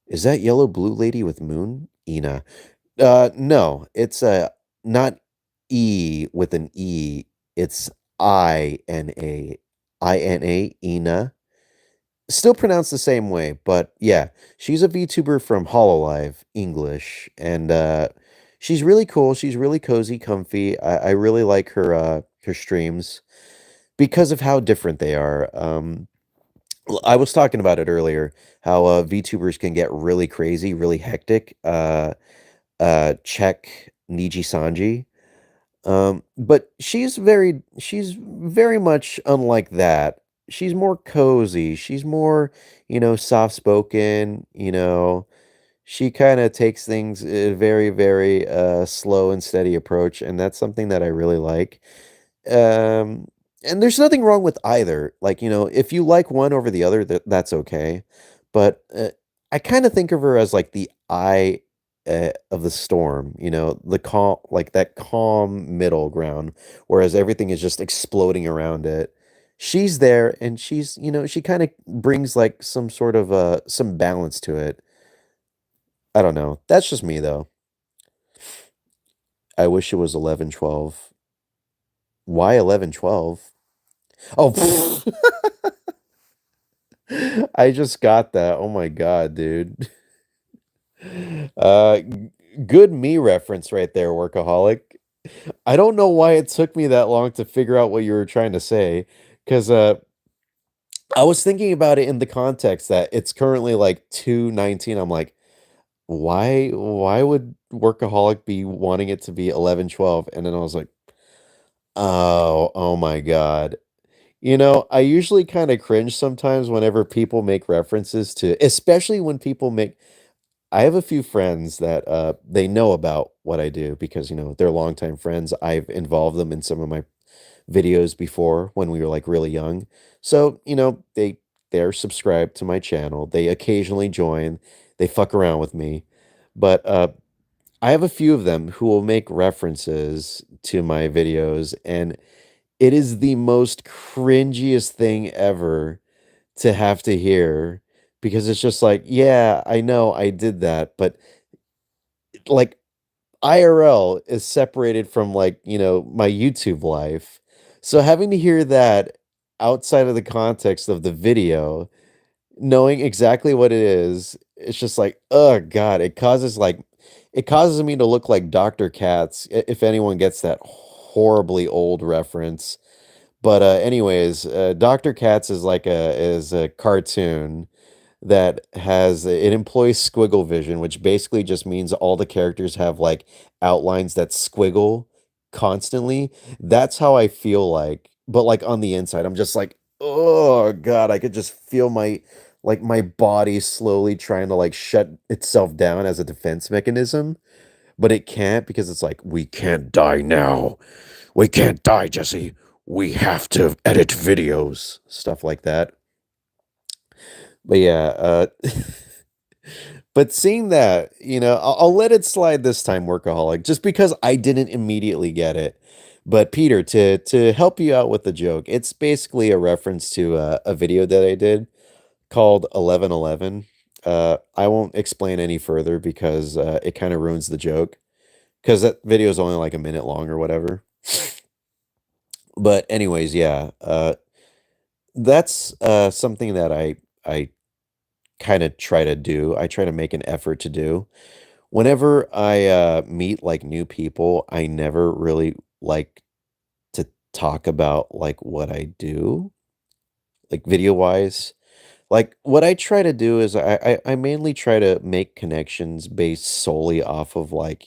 Is that yellow blue lady with moon? Ina. No, it's not E with an E. It's INA. INA, Ina. Still pronounced the same way, but yeah, she's a VTuber from Hololive English, and she's really cool. She's really cozy, comfy. I really like her streams because of how different they are. I was talking about it earlier, how VTubers can get really crazy, really hectic. Check Niji Sanji. But she's very much unlike that. She's more cozy. She's more, soft-spoken. She kind of takes things a very, very slow and steady approach, and that's something that I really like. Um, and there's nothing wrong with either. Like, if you like one over the other, that's okay. But I kind of think of her as like the eye of the storm, the calm, like that calm middle ground, whereas everything is just exploding around it. She's there and she kind of brings like some sort of some balance to it. I don't know. That's just me though. I wish it was 11:12. Why 11:12? Oh, I just got that. Oh my God, dude. Good me reference right there, workaholic. I don't know why it took me that long to figure out what you were trying to say, because I was thinking about it in the context that it's currently like 2:19. I'm like, why would workaholic be wanting it to be 11:12? And then I was like, oh my God. I usually kind of cringe sometimes whenever people make references to, especially when people make. I have a few friends that they know about what I do because they're longtime friends. I've involved them in some of my videos before when we were like really young. So, they're subscribed to my channel. They occasionally join. They fuck around with me. But I have a few of them who will make references to my videos and it is the most cringiest thing ever to have to hear because it's just like, yeah, I know I did that, but like IRL is separated from like, my YouTube life. So having to hear that outside of the context of the video, knowing exactly what it is, it's just like, oh God, it causes me to look like Dr. Katz, if anyone gets that horribly old reference. But anyways, Dr. Katz is a cartoon that it employs squiggle vision, which basically just means all the characters have like outlines that squiggle constantly. That's how I feel like, but like on the inside, I'm just like, oh God, I could just feel my like my body slowly trying to like shut itself down as a defense mechanism, but it can't because it's like, we can't die now. We can't die, Jesse. We have to edit videos, stuff like that. But yeah, but seeing that, I'll let it slide this time, workaholic, just because I didn't immediately get it. But Peter, to help you out with the joke, it's basically a reference to a video that I did called 1111. I won't explain any further because it kind of ruins the joke. Because that video is only like a minute long or whatever. But anyways, yeah, that's something that I kind of try to do. I try to make an effort to do. Whenever I meet like new people, I never really like to talk about like what I do, like video wise. Like what I try to do is I mainly try to make connections based solely off of like,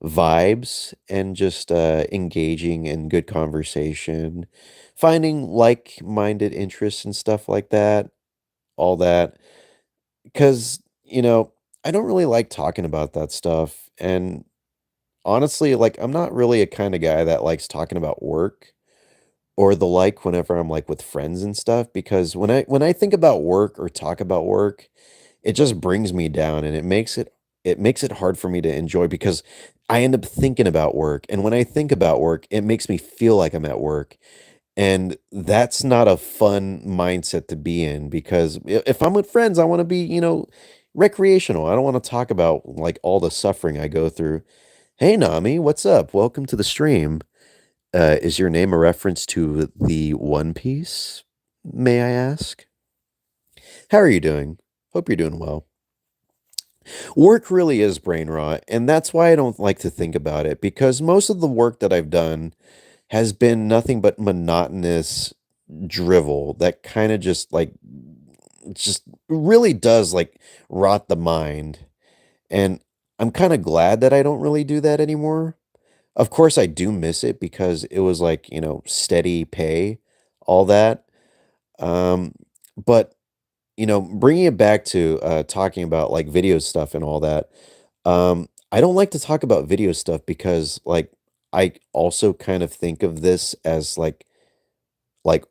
vibes and just engaging in good conversation, finding like-minded interests and stuff like that, all that. Because, I don't really like talking about that stuff. And honestly, like, I'm not really a kind of guy that likes talking about work or the like whenever I'm like with friends and stuff. Because when I think about work or talk about work, it just brings me down and it makes it hard for me to enjoy because I end up thinking about work. And when I think about work, it makes me feel like I'm at work. And that's not a fun mindset to be in because if I'm with friends, I want to be, recreational. I don't want to talk about like all the suffering I go through. Hey, Nami, what's up? Welcome to the stream. Is your name a reference to the One Piece? May I ask? How are you doing? Hope you're doing well. Work really is brain rot, and that's why I don't like to think about it because most of the work that I've done has been nothing but monotonous drivel that kind of just really does like rot the mind. And I'm kind of glad that I don't really do that anymore. Of course, I do miss it because it was like, steady pay, all that. Um, but bringing it back to talking about like video stuff and all that, I don't like to talk about video stuff because like I also kind of think of this as like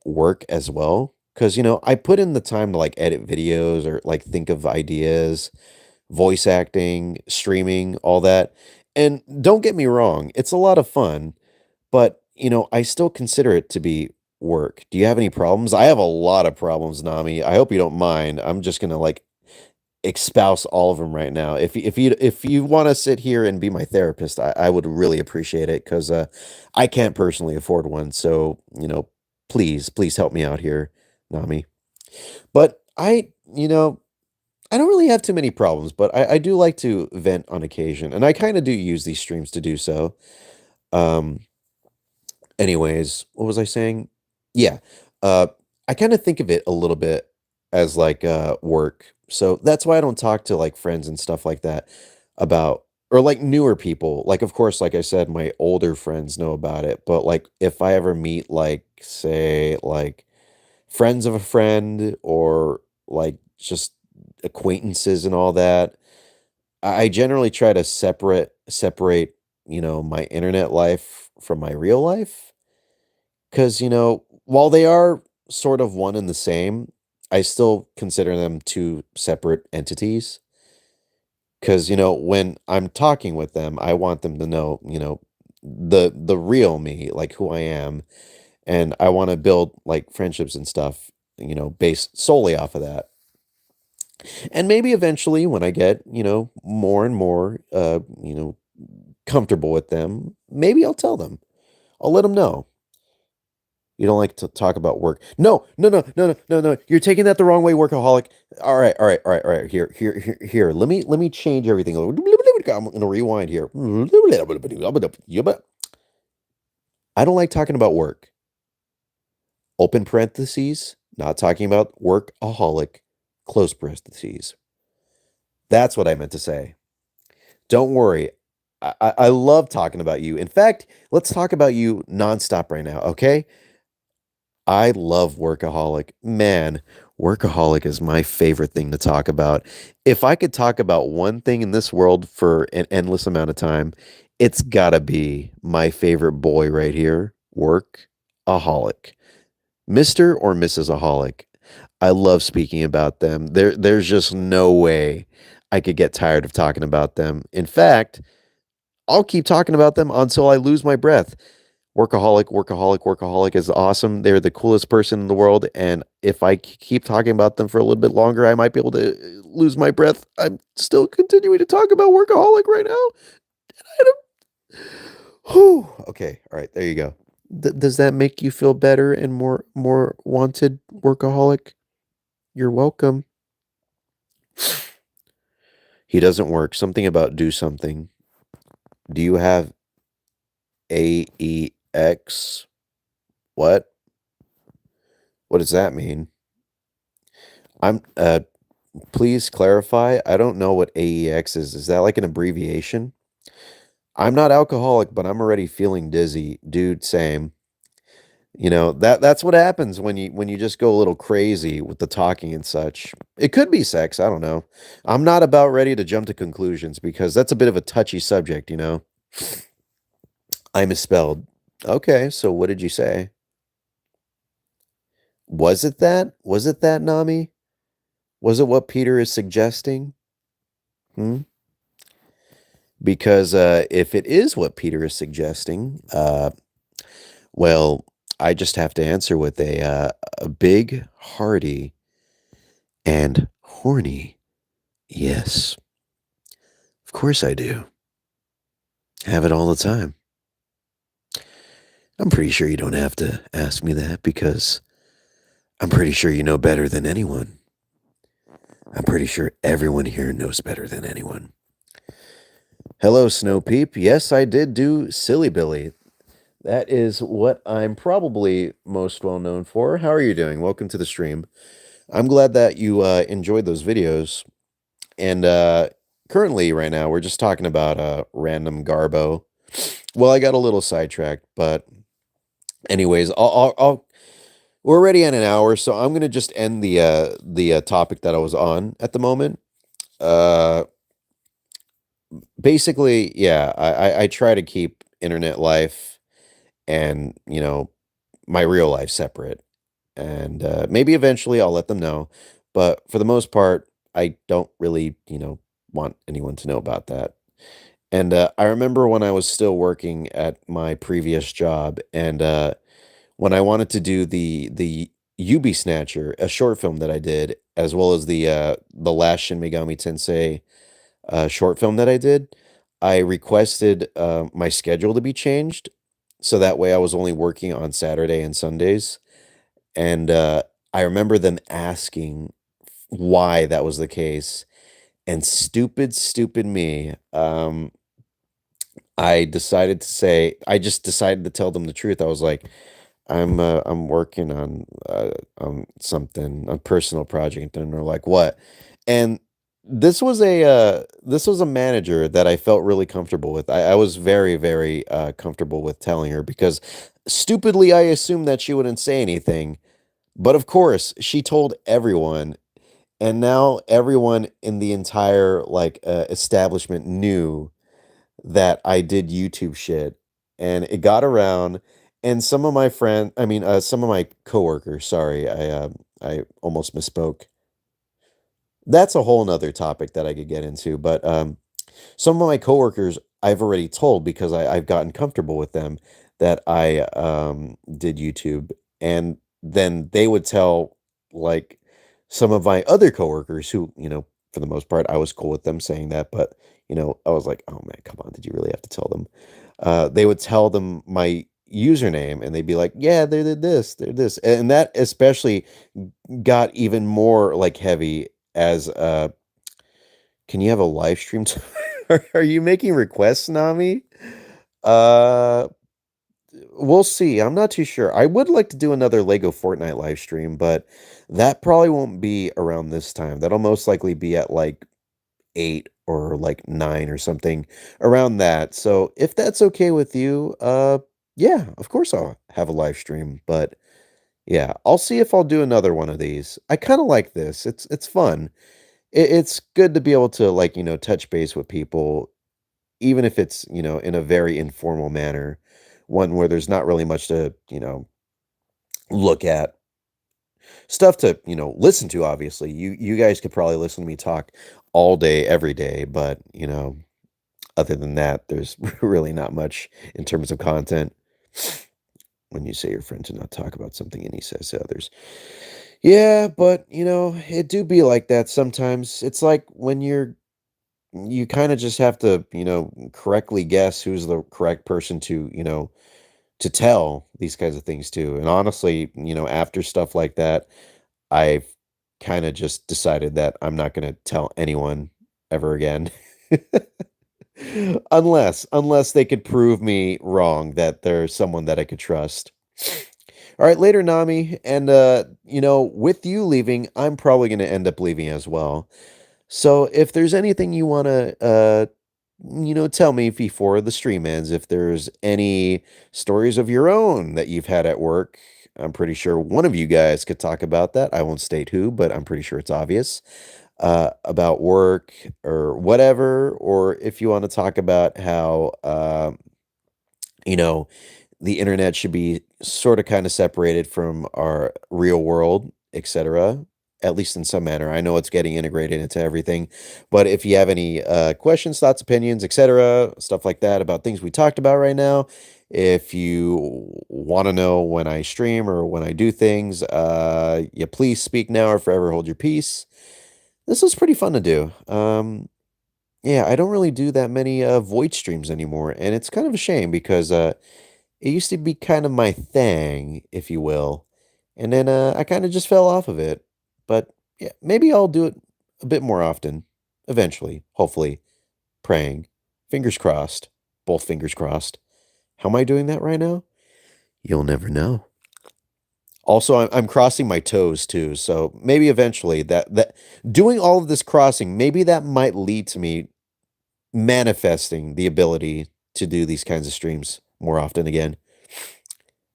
work as well. Because I put in the time to like edit videos or like think of ideas, voice acting, streaming, all that. And don't get me wrong, it's a lot of fun, but I still consider it to be work. Do you have any problems? I have a lot of problems, Nami. I hope you don't mind. I'm just gonna like espouse all of them right now. If you want to sit here and be my therapist, I would really appreciate it because I can't personally afford one. So please help me out here, Nami. But I don't really have too many problems, but I do like to vent on occasion, and I kind of do use these streams to do so. Um, Anyways, what was I saying? Yeah. Uh, I kind of think of it a little bit as like work. So that's why I don't talk to like friends and stuff like that about or like newer people. Like of course, like I said, my older friends know about it, but like if I ever meet like say like friends of a friend or like just acquaintances and all that, I generally try to separate, my internet life from my real life. 'Cause, while they are sort of one and the same, I still consider them 2 separate entities. 'Cause, when I'm talking with them, I want them to know, the real me, like who I am, and I wanna build, like, friendships and stuff, based solely off of that. And maybe eventually when I get, more and more, comfortable with them, maybe I'll tell them. I'll let them know. You don't like to talk about work. No, no, no, no, no, no, no. You're taking that the wrong way, workaholic. All right, all right, all right, all right. Here. Let me change everything. I'm gonna rewind here. I don't like talking about work. Open parentheses, not talking about workaholic. Close parentheses. That's what I meant to say. Don't worry. I love talking about you. In fact, let's talk about you nonstop right now, okay? I love Workaholic. Man, Workaholic is my favorite thing to talk about. If I could talk about one thing in this world for an endless amount of time, it's gotta be my favorite boy right here, workaholic. Mr. or Mrs. Aholic. I love speaking about them. There's just no way I could get tired of talking about them. In fact, I'll keep talking about them until I lose my breath. Workaholic, workaholic, workaholic is awesome. They're the coolest person in the world, and if I keep talking about them for a little bit longer, I might be able to lose my breath. I'm still continuing to talk about workaholic right now. I Whew. Okay, all right, there you go. Does that make you feel better and more wanted, workaholic? You're welcome. He doesn't work. Something about do something. Do you have AEX? What? What does that mean? I'm please clarify. I don't know what AEX is. Is that like an abbreviation? I'm not alcoholic, but I'm already feeling dizzy. Dude, same. That's what happens when you just go a little crazy with the talking and such. It could be sex, I don't know. I'm not about ready to jump to conclusions because that's a bit of a touchy subject. I misspelled. Okay, so what did you say? Was it that? Was it that, Nami? Was it what Peter is suggesting? Hmm? Because if it is what Peter is suggesting, well, I just have to answer with a big, hearty, and horny yes. Of course I do. Have it all the time. I'm pretty sure you don't have to ask me that because I'm pretty sure you know better than anyone. I'm pretty sure everyone here knows better than anyone. Hello, Snow Peep. Yes, I did do Silly Billy. That is what I'm probably most well known for. How are you doing? Welcome to the stream. I'm glad that you enjoyed those videos. And currently, right now, we're just talking about random Garbo. Well, I got a little sidetracked, but anyways, we're already at an hour, so I'm gonna just end the topic that I was on at the moment. Uh, Basically, yeah, I try to keep internet life and my real life separate, and maybe eventually I'll let them know, but for the most part, I don't really want anyone to know about that. And I remember when I was still working at my previous job, and when I wanted to do the Yubi Snatcher, a short film that I did, as well as the last Shin Megami Tensei short film that I did, I requested my schedule to be changed, so that way I was only working on Saturday and Sundays. And I remember them asking why that was the case, and stupid, stupid me. I just decided to tell them the truth. I was like, I'm working on something, a personal project, and they're like, "What?" And this was a manager that I felt really comfortable with. I was very, very comfortable with telling her because stupidly I assumed that she wouldn't say anything. But of course, she told everyone, and now everyone in the entire establishment knew that I did YouTube shit, and it got around, and some of my coworkers, sorry, I almost misspoke. That's a whole nother topic that I could get into, but some of my coworkers I've already told because I've gotten comfortable with them that I did YouTube, and then they would tell like some of my other coworkers who, for the most part, I was cool with them saying that, but I was like, oh man, come on, did you really have to tell them? They would tell them my username, and they'd be like, yeah, they're this, and that especially got even more like heavy as can you have a live stream? Are you making requests, Nami? Uh, we'll see. I'm not too sure. I would like to do another Lego Fortnite live stream, but that probably won't be around this time. That'll most likely be at like 8 or like 9 or something around that. So if that's okay with you, yeah, of course I'll have a live stream, but Yeah, I'll see if I'll do another one of these. I kinda like this. It's fun. It's good to be able to, like, touch base with people, even if it's, in a very informal manner, one where there's not really much to, look at. Stuff to, listen to, obviously. You guys could probably listen to me talk all day, every day, but, other than that, there's really not much in terms of content. When you say your friend to not talk about something and he says to others. Yeah, but, it do be like that sometimes. It's like when you kinda just have to, correctly guess who's the correct person to, to tell these kinds of things to, and honestly, after stuff like that, I've kinda just decided that I'm not gonna tell anyone ever again. Unless they could prove me wrong, that there's someone that I could trust. Alright, later, Nami, and, with you leaving, I'm probably gonna end up leaving as well. So, if there's anything you wanna, tell me before the stream ends, if there's any stories of your own that you've had at work, I'm pretty sure one of you guys could talk about that. I won't state who, but I'm pretty sure it's obvious. About work or whatever, or if you wanna talk about how, you know, the internet should be sorta kinda separated from our real world, etcetera, at least in some manner. I know it's getting integrated into everything, but if you have any, questions, thoughts, opinions, etcetera, stuff like that about things we talked about right now, if you wanna know when I stream or when I do things, yeah, please speak now or forever hold your peace. This was pretty fun to do. Yeah, I don't really do that many, void streams anymore, and it's kind of a shame because, it used to be kind of my thing, if you will, and then, I kinda just fell off of it, but, yeah, maybe I'll do it a bit more often, eventually, hopefully, praying, fingers crossed, both fingers crossed. How am I doing that right now? You'll never know. Also, I'm crossing my toes too, so maybe eventually that doing all of this crossing, maybe that might lead to me manifesting the ability to do these kinds of streams more often again.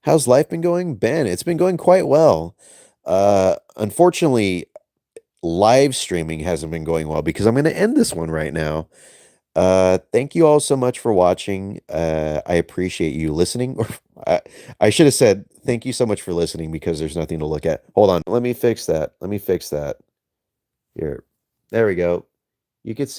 How's life been going? Ben, it's been going quite well. Unfortunately, live streaming hasn't been going well because I'm gonna end this one right now. Thank you all so much for watching. I appreciate you listening. Or I should have said thank you so much for listening because there's nothing to look at. Hold on, let me fix that. Let me fix that. Here. There we go. You could